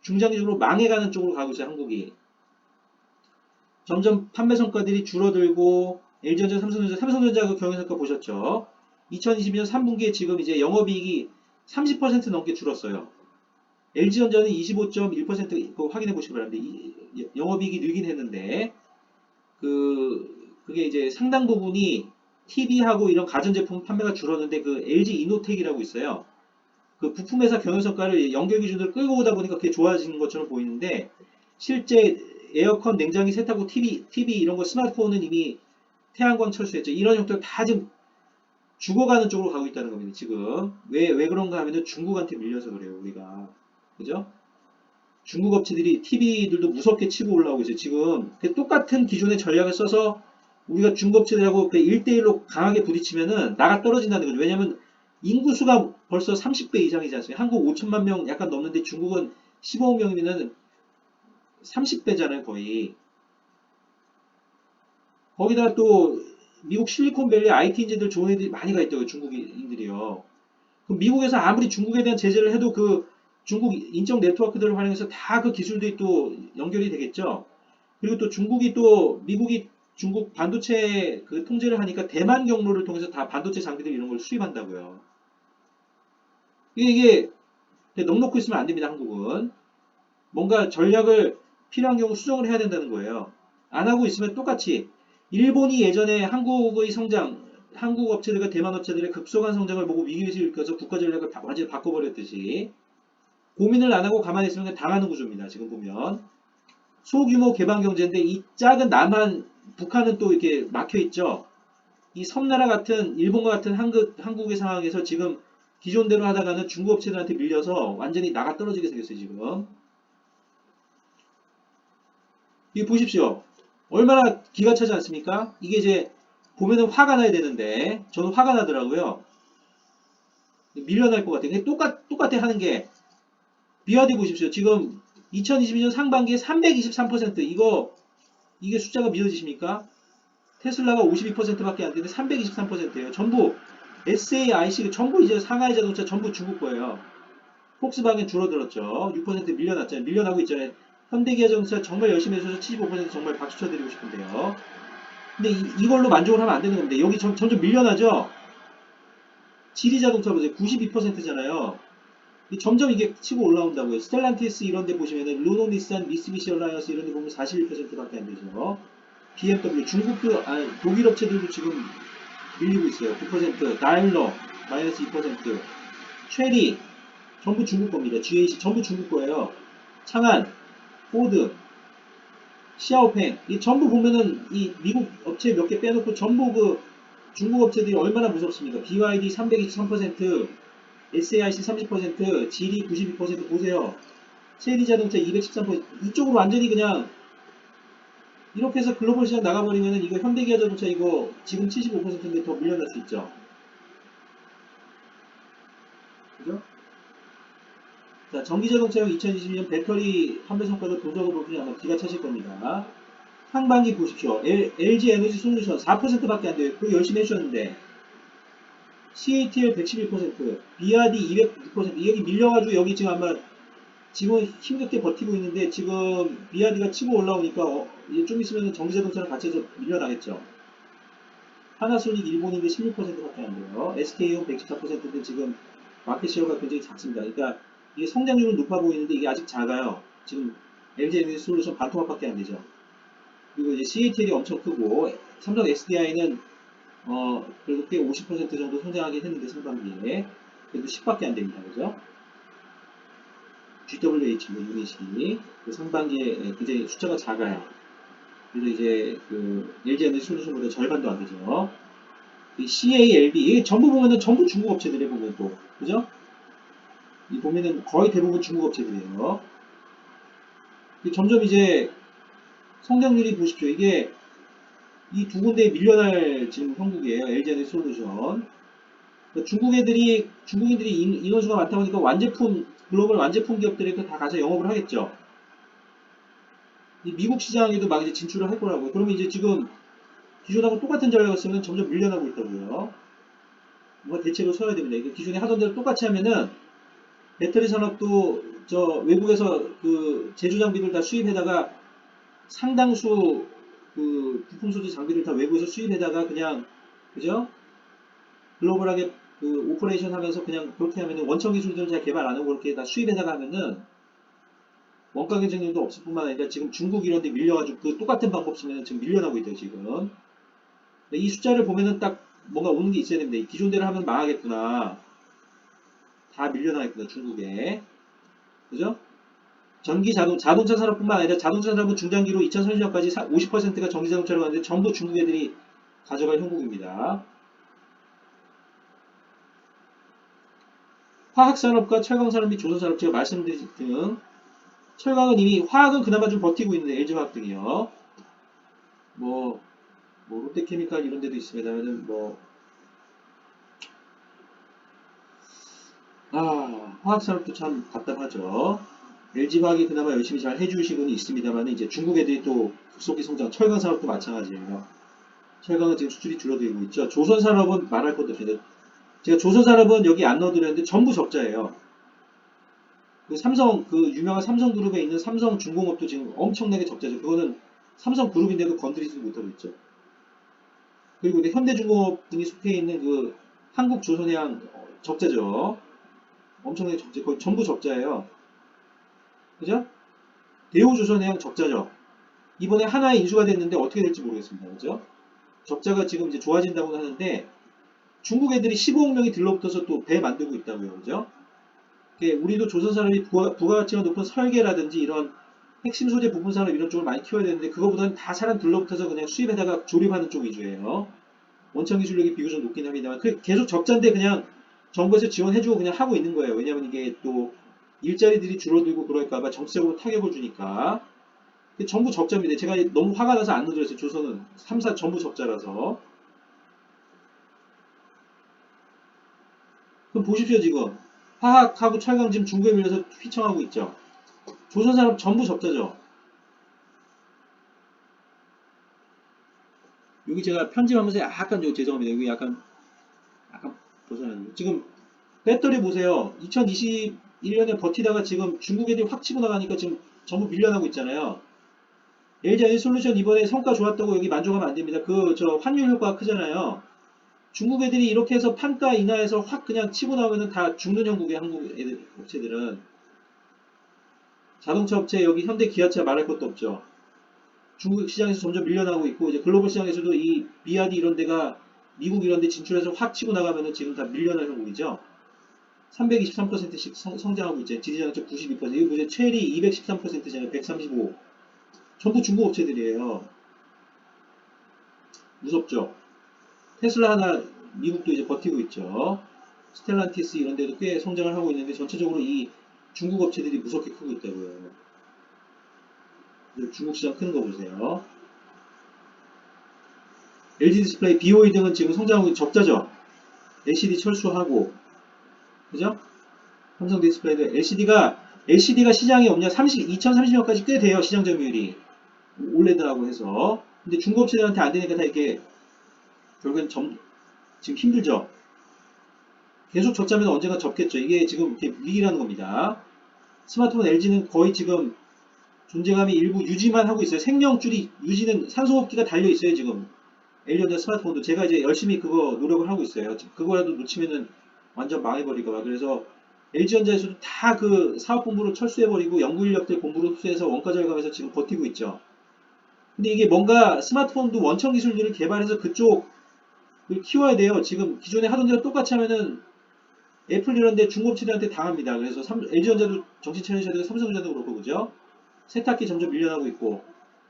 중장기적으로 망해가는 쪽으로 가고 있어요. 한국이. 점점 판매 성과들이 줄어들고 LG전자, 삼성전자 그 경영성과 보셨죠? 2022년 3분기에 지금 이제 영업이익이 30% 넘게 줄었어요. LG전자는 25.1% 그거 확인해 보시기 바랍니다. 영업이익이 늘긴 했는데 그게 이제 상당 부분이 TV하고 이런 가전제품 판매가 줄었는데 그 LG 이노텍이라고 있어요. 그 부품회사 경영성과를 연결 기준으로 끌고 오다 보니까 그게 좋아지는 것처럼 보이는데 실제 에어컨, 냉장기, 세탁기, TV 이런 거 스마트폰은 이미 태양광 철수했죠. 이런 형태로 다 지금 죽어가는 쪽으로 가고 있다는 겁니다. 지금 왜 그런가 하면은 중국한테 밀려서 그래요. 우리가 그죠? 중국 업체들이 TV들도 무섭게 치고 올라오고 있어요. 지금 똑같은 기존의 전략을 써서 우리가 중국 업체들하고 1대1로 강하게 부딪히면은 나가 떨어진다는 거죠. 왜냐면 인구수가 벌써 30배 이상이지 않습니까? 한국 5천만 명 약간 넘는데 중국은 15억 명이면은 30배잖아요, 거의. 거기다 또 미국 실리콘밸리 IT 인재들 좋은 애들이 많이 가 있다고요, 중국인들이요. 그럼 미국에서 아무리 중국에 대한 제재를 해도 그 중국 인적 네트워크들을 활용해서 다 그 기술들이 또 연결이 되겠죠. 그리고 또 중국이 또 미국이 중국 반도체 그 통제를 하니까 대만 경로를 통해서 다 반도체 장비들 이런 걸 수입한다고요. 이게 넉넉히 있으면 안 됩니다, 한국은. 뭔가 전략을 필요한 경우 수정을 해야 된다는 거예요. 안 하고 있으면 똑같이 일본이 예전에 한국의 성장, 한국 업체들과 대만 업체들의 급속한 성장을 보고 위기의식을 느껴서 국가 전략을 완전히 바꿔버렸듯이 고민을 안 하고 가만히 있으면 당하는 구조입니다. 지금 보면 소규모 개방 경제인데 이 작은 남한, 북한은 또 이렇게 막혀 있죠. 이 섬나라 같은 일본과 같은 한국의 상황에서 지금 기존대로 하다가는 중국 업체들한테 밀려서 완전히 나가 떨어지게 생겼어요. 지금 이거 보십시오. 얼마나 기가 차지 않습니까? 이게 이제 보면은 화가 나야 되는데 저는 화가 나더라고요. 밀려날 것 같아요. 똑같아 하는 게 BYD 보십시오. 지금 2022년 상반기에 323% 이게 숫자가 믿어지십니까? 테슬라가 52%밖에 안 되는데 323%예요. 전부 SAIC 전부 이제 상하이 자동차 전부 중국 거예요. 폭스바겐 줄어들었죠. 6% 밀려났잖아요. 밀려나고 있잖아요. 현대기아자동차 정말 열심히 해서 75% 정말 박수 쳐드리고 싶은데요. 근데 이걸로 만족을 하면 안 되는 겁니다. 여기 점점 밀려나죠? 지리자동차 보세요. 92%잖아요. 점점 이게 치고 올라온다고요. 스텔란티스 이런 데 보시면은 르노, 닛산, 미쓰비시 얼라이언스 이런 데 보면 41%밖에 안 되죠. BMW, 중국도, 독일 업체들도 지금 밀리고 있어요. 9%, 다일러, 마이너스 2%, 체리, 전부 중국 겁니다. GAC, 전부 중국 거예요. 창안, 포드, 시아오팽, 이 전부 보면은 이 미국 업체 몇 개 빼놓고 전부 그 중국 업체들이 얼마나 무섭습니까? BYD 323%, SAIC 30%, GD 92% 보세요. 체리 자동차 213%, 이쪽으로 완전히 그냥 이렇게 해서 글로벌 시장 나가버리면은 이거 현대기아 자동차 이거 지금 75%인데 더 밀려날 수 있죠. 그죠? 자, 전기자동차용 2022년 배터리 판매 성과도 도적을 보시니 아마 기가 차실 겁니다. 상반기 보십시오. LG 에너지 솔루션 4%밖에 안 돼요. 그거 열심히 해주셨는데. CATL 111%, BRD 206%, 여기 밀려가지고 여기 지금 아마 지금 힘겹게 버티고 있는데 지금 BRD가 치고 올라오니까 이제 좀 있으면 전기자동차랑 같이 해서 밀려나겠죠. 하나솔릭 일본인데 16%밖에 안 돼요. SK용 114%인데 지금 마켓시어가 굉장히 작습니다. 그러니까 이게 성장률은 높아 보이는데 이게 아직 작아요. 지금 LG 에너지 솔루션 반토막밖에 안 되죠. 그리고 이제 CATL이 엄청 크고 삼성 SDI는 그래도 꽤 50% 정도 성장하긴 했는데 상반기에 그래도 10밖에 안 됩니다. 그죠? GWH 유닛이 그 상반기에 굉장히 숫자가 작아요. 그래서 이제 그 LG 에너지 솔루션보다 절반도 안 되죠. 이 CALB 이게 전부 보면은 전부 중국 업체들이 보면 또 그죠? 이 보면은 거의 대부분 중국 업체들이에요. 점점 이제 성장률이 보십시오. 이게 이 두 군데에 밀려날 지금 형국이에요. LG 에너지 솔루션. 그러니까 중국인들이 인원수가 많다 보니까 완제품 글로벌 완제품 기업들이 다 가서 영업을 하겠죠. 이 미국 시장에도 막 이제 진출을 할 거라고요. 그러면 이제 지금 기존하고 똑같은 전략을 쓰면 점점 밀려나고 있다고요. 뭔가 대책을 써야 됩니다. 이게 기존에 하던 대로 똑같이 하면은 배터리 산업도 저 외국에서 그 제조 장비들 다 수입해다가 상당수 그 부품 소재 장비를 다 외국에서 수입해다가 그냥 그죠? 글로벌하게 그 오퍼레이션 하면서 그냥 그렇게 하면은 원천 기술들을 잘 개발 안 하고 그렇게 다 수입해다가 하면은 원가 경쟁력도 없을 뿐만 아니라 지금 중국 이런 데 밀려가지고 그 똑같은 방법 쓰면 지금 밀려나고 있대요 지금. 이 숫자를 보면은 딱 뭔가 오는 게 있어야 됩니다. 이 기존대로 하면 망하겠구나. 다 밀려나겠구나 중국에. 그죠? 자동차 산업뿐만 아니라 자동차 산업은 중장기로 2030년까지 50%가 전기자동차로 가는데 전부 중국 애들이 가져갈 형국입니다. 화학산업과 철강산업 및 조선산업 제가 말씀드린 등 철강은 이미 화학은 그나마 좀 버티고 있는데 LG화학 등이요. 뭐 롯데케미칼 이런 데도 있습니다만은 화학산업도 참 답답하죠. LG화학이 그나마 열심히 잘 해주시고는 있습니다만 이제 중국 애들이 또 급속히 성장, 철강산업도 마찬가지예요. 철강은 지금 수출이 줄어들고 있죠. 조선산업은 말할 것도 없습니다. 제가 조선산업은 여기 안 넣어드렸는데 전부 적자예요. 그 삼성, 그 유명한 삼성그룹에 있는 삼성중공업도 지금 엄청나게 적자죠. 그거는 삼성그룹인데도 건드리지도 못하고 있죠. 그리고 현대중공업 등이 속해 있는 그 한국조선해양 적자죠. 엄청나게 적자, 거의 전부 적자예요. 그죠? 대우조선해양 적자죠. 이번에 하나에 인수가 됐는데 어떻게 될지 모르겠습니다. 그죠? 적자가 지금 이제 좋아진다고 하는데 중국 애들이 15억 명이 들러붙어서 또 배 만들고 있다고요. 그죠? 우리도 조선산업이 부가가치가 높은 설계라든지 이런 핵심 소재 부품 산업 이런 쪽을 많이 키워야 되는데 그거보다는 다 사람 들러붙어서 그냥 수입에다가 조립하는 쪽 위주예요. 원천 기술력이 비교적 높긴 합니다만 계속 적자인데 그냥 정부에서 지원해주고 그냥 하고 있는 거예요. 왜냐하면 이게 또 일자리들이 줄어들고 그럴까봐 정치적으로 타격을 주니까 전부 적자입니다. 제가 너무 화가 나서 안 넣어드렸어요. 조선은 3사 전부 적자라서. 그럼 보십시오 지금 화학하고 철강 지금 중국에 밀려서 휘청하고 있죠. 조선산업 전부 적자죠. 여기 제가 편집하면서 약간 죄송합니다. 여기 약간 벗어나는 지금 배터리 보세요. 2021년에 버티다가 지금 중국 애들이 확 치고 나가니까 지금 전부 밀려나고 있잖아요. LG 에너지 솔루션 이번에 성과 좋았다고 여기 만족하면 안 됩니다. 저 환율 효과가 크잖아요. 중국 애들이 이렇게 해서 판가 인하해서 확 그냥 치고 나오면 다 죽는 형국의 한국 애들 업체들은 자동차 업체 여기 현대 기아차 말할 것도 없죠. 중국 시장에서 점점 밀려나고 있고 이제 글로벌 시장에서도 이 미아디 이런 데가 미국 이런 데 진출해서 확 치고 나가면은 지금 다 밀려날 형국이죠. 323%씩 성장하고 있죠. 지리장점 92%. 이거 보세요. 체리 213%잖아요. 135. 전부 중국 업체들이에요. 무섭죠. 테슬라 하나 미국도 이제 버티고 있죠. 스텔란티스 이런 데도 꽤 성장을 하고 있는데 전체적으로 이 중국 업체들이 무섭게 크고 있다고요. 중국 시장 크는 거 보세요. LG 디스플레이, BOE 등은 지금 성장하고 적자죠. LCD 철수하고 그죠? 삼성 디스플레이도 LCD가 시장에 없냐? 2030년까지 꽤 돼요. 시장 점유율이. 올레드하고 해서. 근데 중국 업체들한테 안 되니까 다 이렇게 결국엔 지금 힘들죠. 계속 적자면 언젠가 접겠죠. 이게 지금 이렇게 위기라는 겁니다. 스마트폰 LG는 거의 지금 존재감이 일부 유지만 하고 있어요. 생명줄이 유지는 산소호흡기가 달려 있어요. 지금 엘리언자 스마트폰도 제가 이제 열심히 그거 노력을 하고 있어요. 그거라도 놓치면은 완전 망해버릴까봐. 그래서 LG전자에서도 다 그 사업본부로 철수해버리고 연구인력들 본부로 흡수해서 원가 절감해서 지금 버티고 있죠. 근데 이게 뭔가 스마트폰도 원천 기술들을 개발해서 그쪽을 키워야 돼요. 지금 기존에 하던 대로 똑같이 하면은 애플 이런데 중고업체들한테 당합니다. 그래서 LG전자도 정신 차리셔야 되고 삼성전자도 그렇고 그죠? 세탁기 점점 밀려나고 있고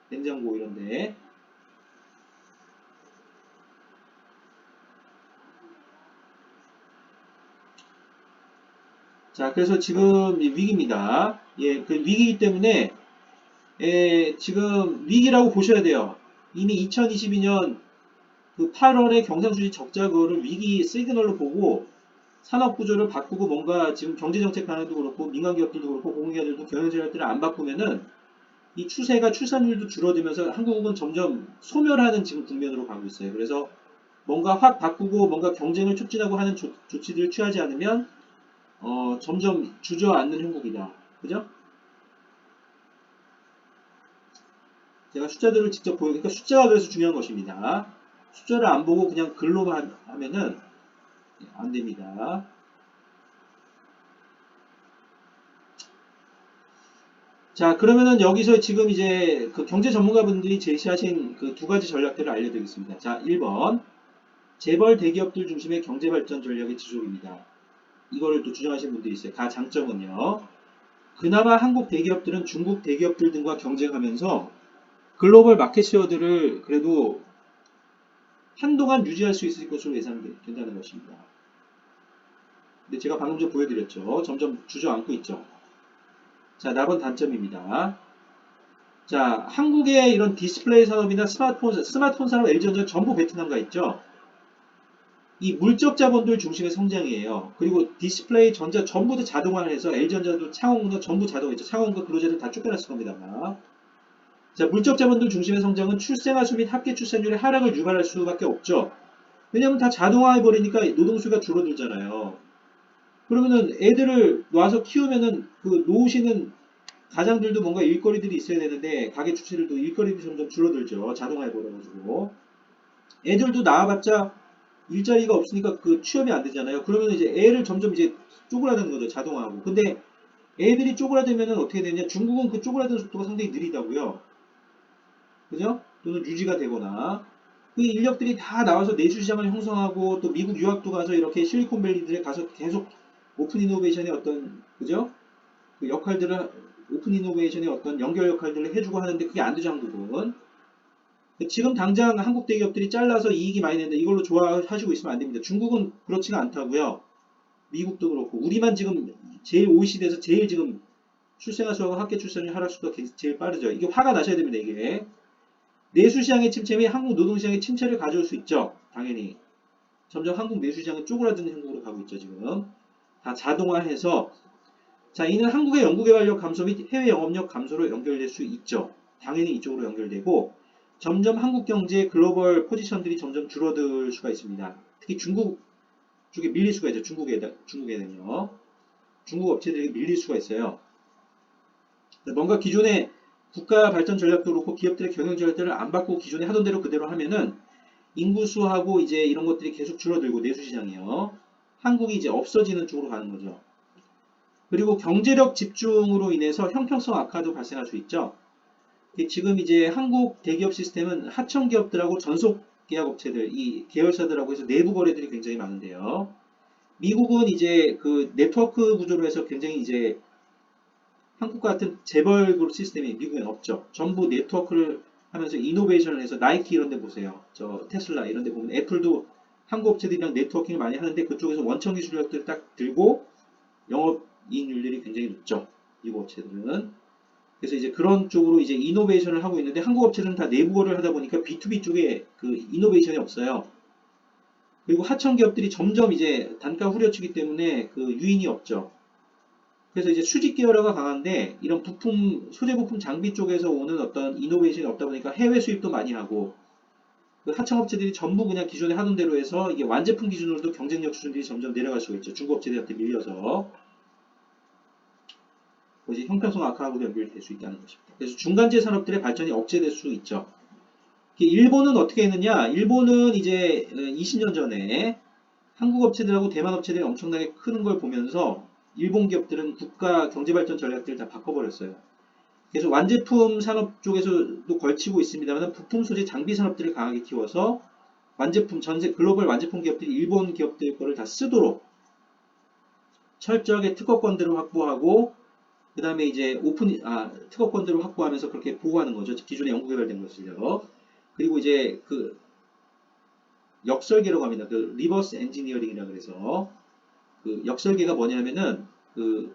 냉장고 이런데. 자, 그래서 지금 위기입니다. 예, 그 위기이기 때문에 지금 위기라고 보셔야 돼요. 이미 2022년 그 8월에 경상수지 적자 그거를 위기 시그널로 보고 산업 구조를 바꾸고 뭔가 지금 경제정책 방향도 그렇고 민간기업들도 그렇고 공공기업들도 경영전략들을 안 바꾸면은 이 추세가 출산율도 줄어들면서 한국은 점점 소멸하는 지금 국면으로 가고 있어요. 그래서 뭔가 확 바꾸고 뭔가 경쟁을 촉진하고 하는 조치들을 취하지 않으면 점점 주저앉는 형국이다. 그죠? 제가 숫자들을 직접 보여니까 숫자가 그래서 중요한 것입니다. 숫자를 안 보고 그냥 글로만 하면은 안 됩니다. 자, 그러면은 여기서 지금 이제 그 경제 전문가분들이 제시하신 그 두 가지 전략들을 알려드리겠습니다. 자, 1번. 재벌 대기업들 중심의 경제발전 전략의 지속입니다. 이거를 또 주장하시는 분들이 있어요. 장점은요. 그나마 한국 대기업들은 중국 대기업들 등과 경쟁하면서 글로벌 마켓 쉐어들을 그래도 한동안 유지할 수 있을 것으로 예상된다는 것입니다. 근데 제가 방금 전 보여드렸죠. 점점 주저앉고 있죠. 자, 나번 단점입니다. 자, 한국의 이런 디스플레이 산업이나 스마트폰 산업 LG전자 전부 베트남 가 있죠. 이 물적 자본들 중심의 성장이에요. 그리고 디스플레이 전자 전부 다 자동화를 해서 LG전자도 창원도 전부 자동화했죠. 창원과 근로자들 다 쫓겨났을 겁니다. 자, 물적 자본들 중심의 성장은 출생아 수 및 합계 출산율의 하락을 유발할 수밖에 없죠. 왜냐하면 다 자동화해버리니까 노동수가 줄어들잖아요. 그러면은 애들을 놔서 키우면은 그 놓으시는 가장들도 뭔가 일거리들이 있어야 되는데 가게 주체들도 일거리들이 점점 줄어들죠. 자동화해버려가지고. 애들도 낳아봤자 일자리가 없으니까 그 취업이 안 되잖아요. 그러면 이제 애를 점점 이제 쪼그라드는 거죠. 자동화하고. 근데 애들이 쪼그라들면은 어떻게 되냐. 중국은 그 쪼그라드는 속도가 상당히 느리다고요. 그죠? 또는 유지가 되거나. 그 인력들이 다 나와서 내수 시장을 형성하고 또 미국 유학도 가서 이렇게 실리콘밸리들에 가서 계속 오픈 이노베이션의 어떤 그죠? 그 역할들을 오픈 이노베이션의 어떤 연결 역할들을 해주고 하는데 그게 안 되죠 한국은. 지금 당장 한국 대기업들이 잘라서 이익이 많이 낸다 이걸로 좋아하시고 있으면 안 됩니다. 중국은 그렇지가 않다고요. 미국도 그렇고 우리만 지금 제일 OECD에서 제일 지금 출생아 수하고 합계 출산율 하락수가 제일 빠르죠. 이게 화가 나셔야 됩니다. 이게 내수시장의 침체이 한국 노동시장의 침체를 가져올 수 있죠. 당연히 점점 한국 내수시장은 쪼그라드는 형국으로 가고 있죠. 지금 다 자동화해서 자 이는 한국의 연구개발력 감소 및 해외 영업력 감소로 연결될 수 있죠. 당연히 이쪽으로 연결되고 점점 한국 경제의 글로벌 포지션들이 점점 줄어들 수가 있습니다. 특히 중국 쪽에 밀릴 수가 있죠. 중국에는요. 중국 업체들이 밀릴 수가 있어요. 뭔가 기존의 국가 발전 전략도 그렇고 기업들의 경영 전략들을 안 바꾸고 기존에 하던 대로 그대로 하면은 인구수하고 이제 이런 것들이 계속 줄어들고 내수시장이요. 한국이 이제 없어지는 쪽으로 가는 거죠. 그리고 경제력 집중으로 인해서 형평성 악화도 발생할 수 있죠. 지금 이제 한국 대기업 시스템은 하청 기업들하고 전속 계약업체들, 이 계열사들하고 해서 내부 거래들이 굉장히 많은데요. 미국은 이제 그 네트워크 구조로 해서 굉장히 이제 한국 같은 재벌 그룹 시스템이 미국엔 없죠. 전부 네트워크를 하면서 이노베이션을 해서 나이키 이런 데 보세요. 저 테슬라 이런 데 보면 애플도 한국 업체들이랑 네트워킹을 많이 하는데 그쪽에서 원천 기술력들을 딱 들고 영업이익률들이 굉장히 높죠. 미국 업체들은. 그래서 이제 그런 쪽으로 이제 이노베이션을 하고 있는데 한국 업체들은 다 내부 거래를 하다 보니까 B2B 쪽에 그 이노베이션이 없어요. 그리고 하청 기업들이 점점 이제 단가 후려치기 때문에 그 유인이 없죠. 그래서 이제 수직 계열화가 강한데 이런 부품, 소재 부품 장비 쪽에서 오는 어떤 이노베이션이 없다 보니까 해외 수입도 많이 하고 그 하청업체들이 전부 그냥 기존에 하던 대로 해서 이게 완제품 기준으로도 경쟁력 수준들이 점점 내려갈 수가 있죠. 중국 업체들한테 밀려서 이제 형평성 악화하고도 연결될 수 있다는 것입니다. 그래서 중간재 산업들의 발전이 억제될 수 있죠. 일본은 어떻게 했느냐? 일본은 이제 20년 전에 한국 업체들하고 대만 업체들이 엄청나게 크는 걸 보면서 일본 기업들은 국가 경제발전 전략들을 다 바꿔버렸어요. 그래서 완제품 산업 쪽에서도 걸치고 있습니다만 부품 소재 장비 산업들을 강하게 키워서 완제품 글로벌 완제품 기업들이 일본 기업들 거를 다 쓰도록 철저하게 특허권들을 확보하고 그 다음에 이제 특허권들을 확보하면서 그렇게 보호하는 거죠. 기존에 연구 개발된 것을요. 그리고 이제 그 역설계라고 합니다. 그 리버스 엔지니어링이라 그래서 그 역설계가 뭐냐면은 그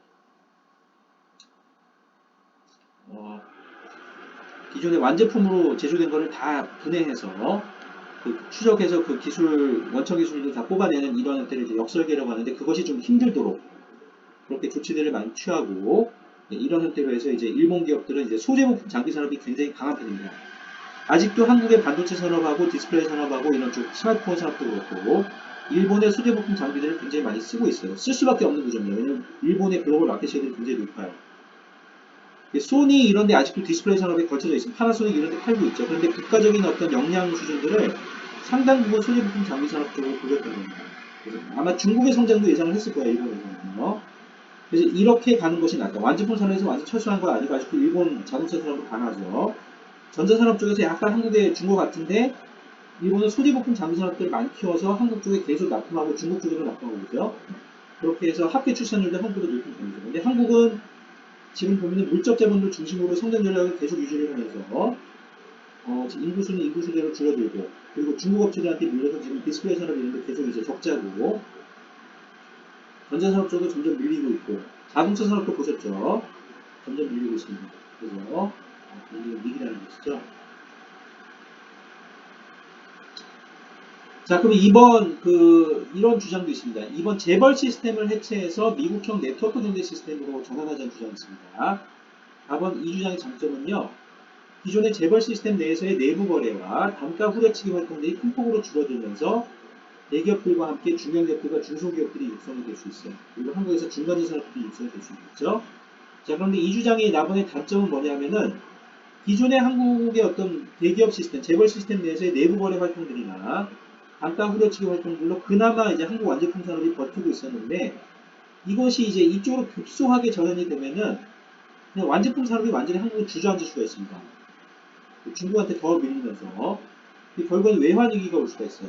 기존의 완제품으로 제조된 거를 다 분해해서 그 추적해서 그 기술 원천 기술을 다 뽑아내는 이런 형태를 이제 역설계라고 하는데 그것이 좀 힘들도록 그렇게 조치들을 많이 취하고 이런 형태로 해서 이제 일본 기업들은 이제 소재 부품 장비 산업이 굉장히 강한 편입니다. 아직도 한국의 반도체 산업하고 디스플레이 산업하고 이런 쪽 스마트폰 산업도 그렇고 일본의 소재 부품 장비들을 굉장히 많이 쓰고 있어요. 쓸 수밖에 없는 구조입니다. 왜냐하면 일본의 글로벌 마켓 셰어들이 굉장히 높아요. 소니 이런 데 아직도 디스플레이 산업에 걸쳐져 있습니다. 파나소닉 이런 데 팔고 있죠. 그런데 국가적인 어떤 역량 수준들을 상당 부분 소재 부품 장비 산업 쪽으로 돌렸던 겁니다. 그래서 아마 중국의 성장도 예상을 했을 거예요. 일본에서는요. 그래서 이렇게 가는 것이 낫다. 완제품 산업에서 완전 철수한 건 아니고 아직도 일본 자동차 산업은 강하죠. 전자산업 쪽에서 약간 한국에 준 것 같은데 일본은 소재 부품 장비 산업들을 많이 키워서 한국 쪽에 계속 납품하고 중국 쪽에도 납품하고 있죠. 그렇게 해서 합계 출산율도 한국보다 높은 편이죠. 근데 한국은 지금 보면은 물적 자본들 중심으로 성장 전략을 계속 유지를 하면서 인구수는 인구수대로 줄어들고 그리고 중국 업체들한테 밀려서 지금 디스플레이 산업 이런 데 계속 이제 적자고 전자산업 쪽도 점점 밀리고 있고 자동차 산업도 보셨죠? 점점 밀리고 있습니다. 그래서 이게 위기라는 것이죠. 자, 그럼 이번 이런 주장도 있습니다. 이번 재벌 시스템을 해체해서 미국형 네트워크 경제 시스템으로 전환하자는 주장이 있습니다. 다번 이 주장의 장점은요. 기존의 재벌 시스템 내에서의 내부 거래와 단가 후려치기 활동들이 큰 폭으로 줄어들면서 대기업들과 함께 중견기업들과 중소기업들이 육성이 될 수 있어요. 그리고 한국에서 중간지 산업들이 육성이 될 수 있겠죠. 자, 그런데 이 주장의 나번의 단점은 뭐냐면은 기존의 한국의 어떤 대기업 시스템, 재벌 시스템 내에서의 내부 거래 활동들이나 단가 후려치기 활동들로 그나마 이제 한국 완제품 산업이 버티고 있었는데 이것이 이제 이쪽으로 급소하게 전환이 되면은 그냥 완제품 산업이 완전히 한국을 주저앉을 수가 있습니다. 중국한테 더 밀리면서 결국은 외환 위기가 올 수가 있어요.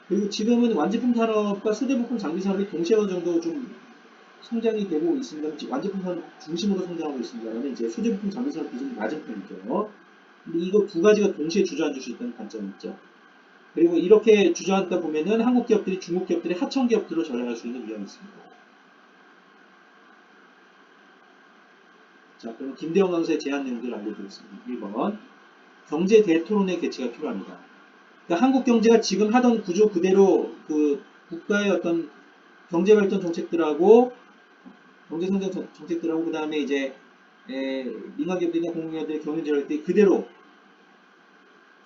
그리고 지금은 완제품 산업과 소재부품 장비 산업이 동시에 어느 정도 좀 성장이 되고 있습니다. 완제품 산업 중심으로 성장하고 있습니다만 이제 소재부품 장비 산업 비중이 낮은 편이죠. 근데 이거 두 가지가 동시에 주저앉을 수 있다는 단점이 있죠. 그리고 이렇게 주저앉다 보면은 한국 기업들이 중국 기업들의 하청 기업들로 전환할 수 있는 위험이 있습니다. 자, 그럼 김대영 강사의 제안 내용들을 알려드리겠습니다. 1번. 경제 대토론의 개최가 필요합니다. 그러니까 한국 경제가 지금 하던 구조 그대로 그 국가의 어떤 경제발전 정책들하고 경제성장 정책들하고 그 다음에 이제 민간기업들이나 공공기업들의 경영전략들이 그대로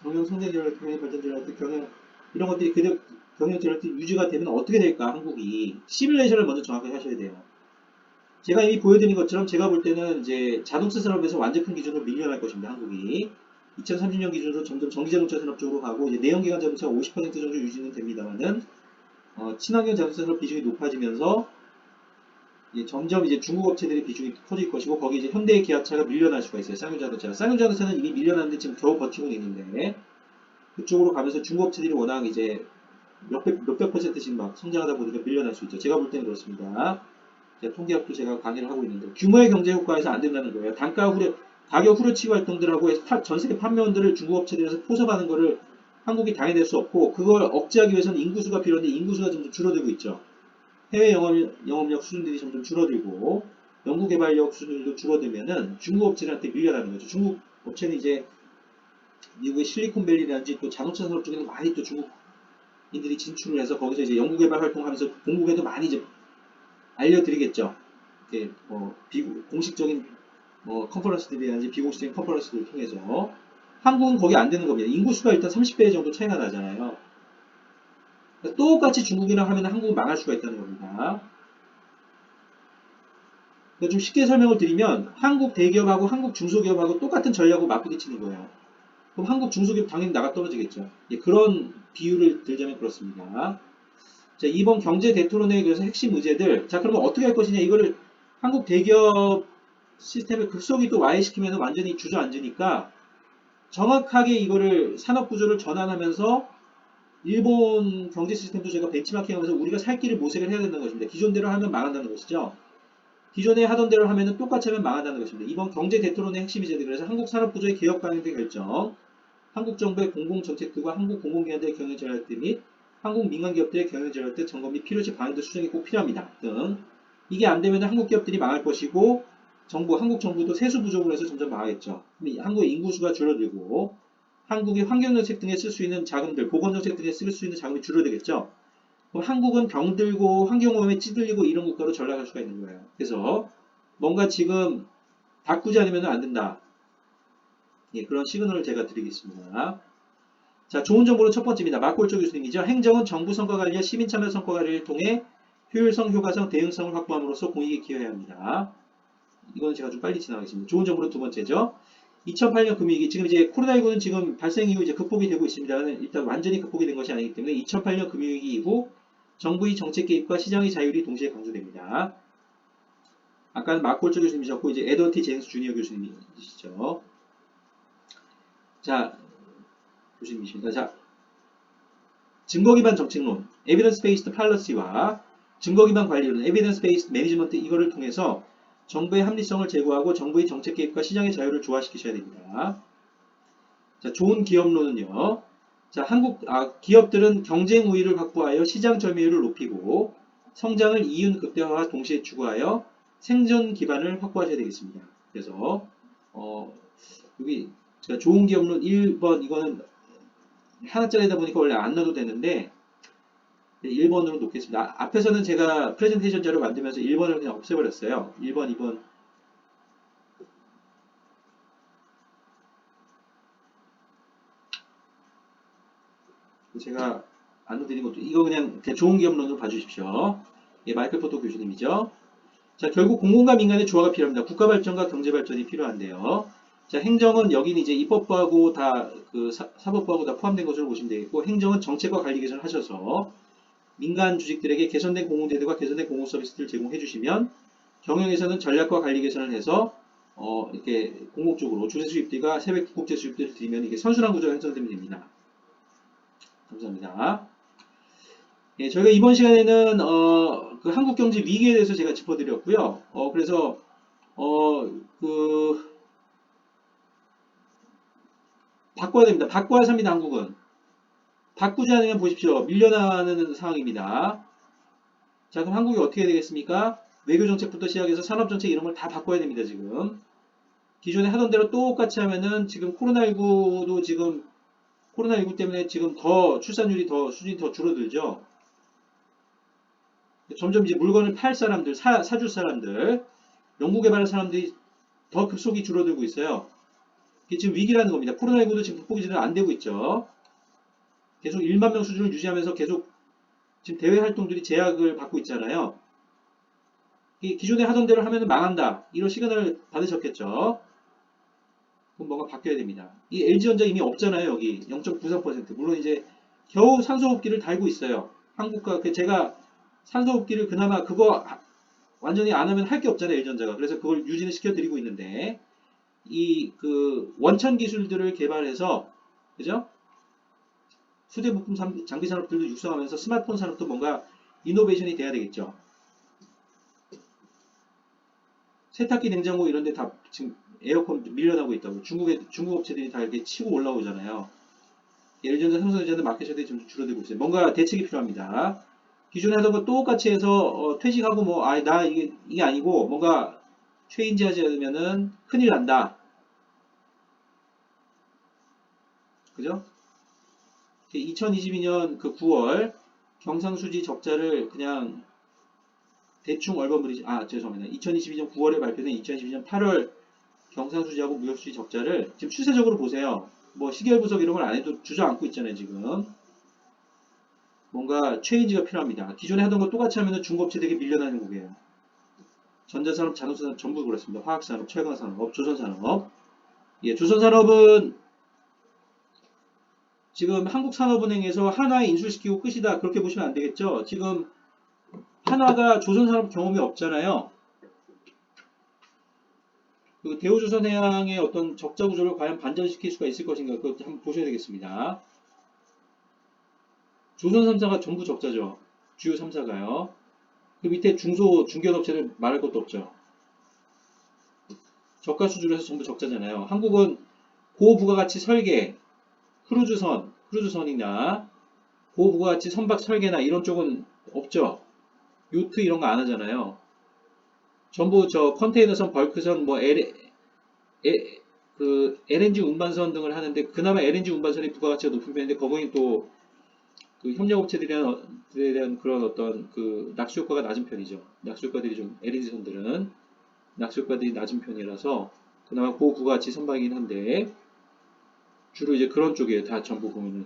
경영성장전략, 경영발전전략, 경영 이런 것들이 그대로 경영전략들이 유지가 되면 어떻게 될까 한국이 시뮬레이션을 먼저 정확하게 하셔야 돼요. 제가 이미 보여드린 것처럼 제가 볼 때는 이제 자동차 산업에서 완제품 기준으로 밀려날 것입니다. 한국이 2030년 기준으로 점점 전기자동차 산업 쪽으로 가고 이제 내연기관 자동차가 50% 정도 유지는 됩니다만은 친환경 자동차 산업 비중이 높아지면서 점점 이제 중국 업체들의 비중이 커질 것이고 거기 이제 현대 기아차가 밀려날 수가 있어요. 쌍용 자동차. 쌍용 자동차는 이미 밀려났는데 지금 겨우 버티고 있는데 그쪽으로 가면서 중국 업체들이 워낙 이제 몇백 퍼센트씩 막 성장하다 보니까 밀려날 수 있죠. 제가 볼 때는 그렇습니다. 통계학도 제가 강의를 하고 있는데 규모의 경제 효과에서 안 된다는 거예요. 가격 후려치기 활동들하고 해서 전 세계 판매원들을 중국 업체들에서 포섭하는 거를 한국이 당해낼 수 없고 그걸 억제하기 위해서는 인구수가 필요한데 인구수가 점점 줄어들고 있죠. 해외 영업력 수준들이 점점 줄어들고 연구개발력 수준도 줄어들면은 중국 업체들한테 밀려나는 거죠. 중국 업체는 이제 미국의 실리콘밸리라든지 또 자동차 산업 쪽에는 많이 또 중국인들이 진출을 해서 거기서 이제 연구개발 활동하면서 공국에도 많이 이제 알려드리겠죠. 이렇게 공식적인 컨퍼런스들이라든지 비공식적인 컨퍼런스들을 통해서 한국은 거기 안 되는 겁니다. 인구수가 일단 30배 정도 차이가 나잖아요. 그러니까 똑같이 중국이랑 하면 한국은 망할 수가 있다는 겁니다. 그러니까 좀 쉽게 설명을 드리면 한국 대기업하고 한국 중소기업하고 똑같은 전략으로 맞부딪히는 거예요. 그럼 한국 중소기업 당연히 나가 떨어지겠죠. 그런 비유를 들자면 그렇습니다. 자, 이번 경제 대토론회 그래서 핵심 의제들. 자, 그러면 어떻게 할 것이냐. 이거를 한국 대기업 시스템을 급속히 또 와해시키면 완전히 주저앉으니까 정확하게 이거를 산업 구조를 전환하면서 일본 경제 시스템도 제가 벤치마킹하면서 우리가 살 길을 모색을 해야 된다는 것입니다. 기존대로 하면 망한다는 것이죠. 기존에 하던 대로 하면 똑같이 하면 망한다는 것입니다. 이번 경제 대토론의 핵심이죠. 그래서 한국 산업구조의 개혁 방향 등 결정, 한국 정부의 공공정책들과 한국 공공기관들의 경영 전략들 및 한국 민간기업들의 경영 전략들 점검 및 필요시 방향들 수정이 꼭 필요합니다. 등. 이게 안 되면 한국 기업들이 망할 것이고 한국 정부도 세수 부족으로 해서 점점 망하겠죠. 한국의 인구수가 줄어들고 한국이 환경정책 등에 쓸 수 있는 자금들, 보건정책 등에 쓸 수 있는 자금이 줄어들겠죠. 그럼 한국은 병들고 환경오염에 찌들리고 이런 국가로 전락할 수가 있는 거예요. 그래서 뭔가 지금 바꾸지 않으면 안 된다. 예, 그런 시그널을 제가 드리겠습니다. 자, 좋은 정보는 첫 번째입니다. 마골조 교수님이죠. 행정은 정부 성과관리와 시민참여 성과관리를 통해 효율성, 효과성, 대응성을 확보함으로써 공익에 기여해야 합니다. 이건 제가 좀 빨리 지나가겠습니다. 좋은 정보는 두 번째죠. 2008년 금융위기, 지금 이제 코로나19는 지금 발생 이후 이제 극복이 되고 있습니다만 일단 완전히 극복이 된 것이 아니기 때문에 2008년 금융위기 이후 정부의 정책 개입과 시장의 자율이 동시에 강조됩니다. 아까는 마골조 교수님이셨고 이제 에더티 제임스 주니어 교수님이시죠. 자, 교수님이십니다. 자, 증거 기반 정책론, 에비던스 베이스드 팔러시와 증거 기반 관리론, 에비던스 베이스드 매니지먼트 이거를 통해서 정부의 합리성을 제고하고 정부의 정책 개입과 시장의 자유를 조화시키셔야 됩니다. 자, 좋은 기업론은요. 자, 기업들은 경쟁 우위를 확보하여 시장 점유율을 높이고 성장을 이윤 극대화와 동시에 추구하여 생존 기반을 확보하셔야 되겠습니다. 그래서 여기 제가 좋은 기업론 1번 이거는 하나짜리다 보니까 원래 안 넣어도 되는데 1번으로 놓겠습니다. 앞에서는 제가 프레젠테이션 자료 만들면서 1번을 그냥 없애버렸어요. 1번, 2번. 제가 안 넣어드린 것도 이거 그냥 좋은 기업론으로 봐주십시오. 예, 마이클 포터 교수님이죠. 자, 결국 공공과 민간의 조화가 필요합니다. 국가 발전과 경제 발전이 필요한데요. 자, 행정은 여기는 이제 입법부하고 다 사법부하고 다 포함된 것으로 보시면 되겠고, 행정은 정책과 관리 개선을 하셔서 민간 주식들에게 개선된 공공제도가 개선된 공공 서비스를 제공해 주시면 경영에서는 전략과 관리 개선을 해서 이렇게 공공적으로 주재 수입들과 세배 국제 수입들을 드리면 이게 선순환 구조가 형성되면 됩니다. 감사합니다. 예, 저희가 이번 시간에는 그 한국 경제 위기에 대해서 제가 짚어드렸고요. 그래서 바꿔야 됩니다. 바꿔야 삽니다. 한국은. 바꾸지 않으면 보십시오. 밀려나는 상황입니다. 자, 그럼 한국이 어떻게 되겠습니까? 외교정책부터 시작해서 산업정책 이런 걸 다 바꿔야 됩니다. 지금. 기존에 하던 대로 똑같이 하면은 지금 코로나19도 지금 코로나19 때문에 지금 더 출산율이 수준이 더 줄어들죠. 점점 이제 물건을 팔 사람들, 사줄 사람들, 연구개발할 사람들이 더 급속히 줄어들고 있어요. 이게 지금 위기라는 겁니다. 코로나19도 지금 극복이 제대로 안 되고 있죠. 계속 1만 명 수준을 유지하면서 계속 지금 대외 활동들이 제약을 받고 있잖아요. 기존에 하던 대로 하면 망한다. 이런 시그널을 받으셨겠죠. 그럼 뭔가 바뀌어야 됩니다. 이 LG전자 이미 없잖아요. 여기 0.93%. 물론 이제 겨우 산소호흡기를 달고 있어요. 한국과 제가 산소호흡기를 그나마 그거 완전히 안 하면 할 게 없잖아요. LG전자가. 그래서 그걸 유지는 시켜드리고 있는데 이 원천 기술들을 개발해서 그죠? 수제 부품 장비 산업들도 육성하면서 스마트폰 산업도 뭔가 이노베이션이 돼야 되겠죠. 세탁기, 냉장고 이런 데 다 지금 에어컨 밀려나고 있다고. 중국 업체들이 다 이렇게 치고 올라오잖아요. LG전자, 삼성전자는 마켓 셔들이 좀 줄어들고 있어요. 뭔가 대책이 필요합니다. 기존에 하던 거 똑같이 해서 퇴직하고 나 이게 아니고 뭔가 체인지 하지 않으면은 큰일 난다. 그죠? 2022년 그 9월 경상수지 적자를 그냥 대충 얼버무리지, 죄송합니다. 2022년 9월에 발표된 2022년 8월 경상수지하고 무역수지 적자를 지금 추세적으로 보세요. 뭐 시계열 분석 이런 걸 안 해도 주저앉고 있잖아요, 지금. 뭔가 체인지가 필요합니다. 기존에 하던 거 똑같이 하면 중국업체들에게 밀려나는 거예요. 전자산업, 자동차산업 전부 그렇습니다. 화학산업, 철강산업, 조선산업. 예, 조선산업은 지금 한국산업은행에서 한화에 인수시키고 끝이다. 그렇게 보시면 안 되겠죠. 지금 한화가 조선산업 경험이 없잖아요. 그 대우조선해양의 어떤 적자 구조를 과연 반전시킬 수가 있을 것인가 그것도 한번 보셔야 되겠습니다. 조선 3사가 전부 적자죠. 주요 3사가요. 그 밑에 중소, 중견업체들 말할 것도 없죠. 저가 수주로 해서 전부 적자잖아요. 한국은 고부가가치 설계, 크루즈선이나 고부가가치 선박 설계나 이런 쪽은 없죠. 요트 이런 거 안 하잖아요. 전부 저 컨테이너선, 벌크선, 뭐 그 LNG 운반선 등을 하는데 그나마 LNG 운반선이 부가가치가 높은 편인데 거기는 또 그 협력업체들에 대한 그런 어떤 그 낙수 효과가 낮은 편이죠. 낙수 효과들이 좀 LNG 선들은 낙수 효과들이 낮은 편이라서 그나마 고부가가치 선박이긴 한데 주로 이제 그런 쪽이에요. 다 전부 보면은.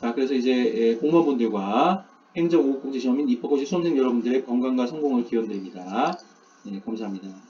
자, 그래서 이제 공무원분들과 행정고급공직시험인 입학고시 수험생 여러분들의 건강과 성공을 기원드립니다. 네, 감사합니다.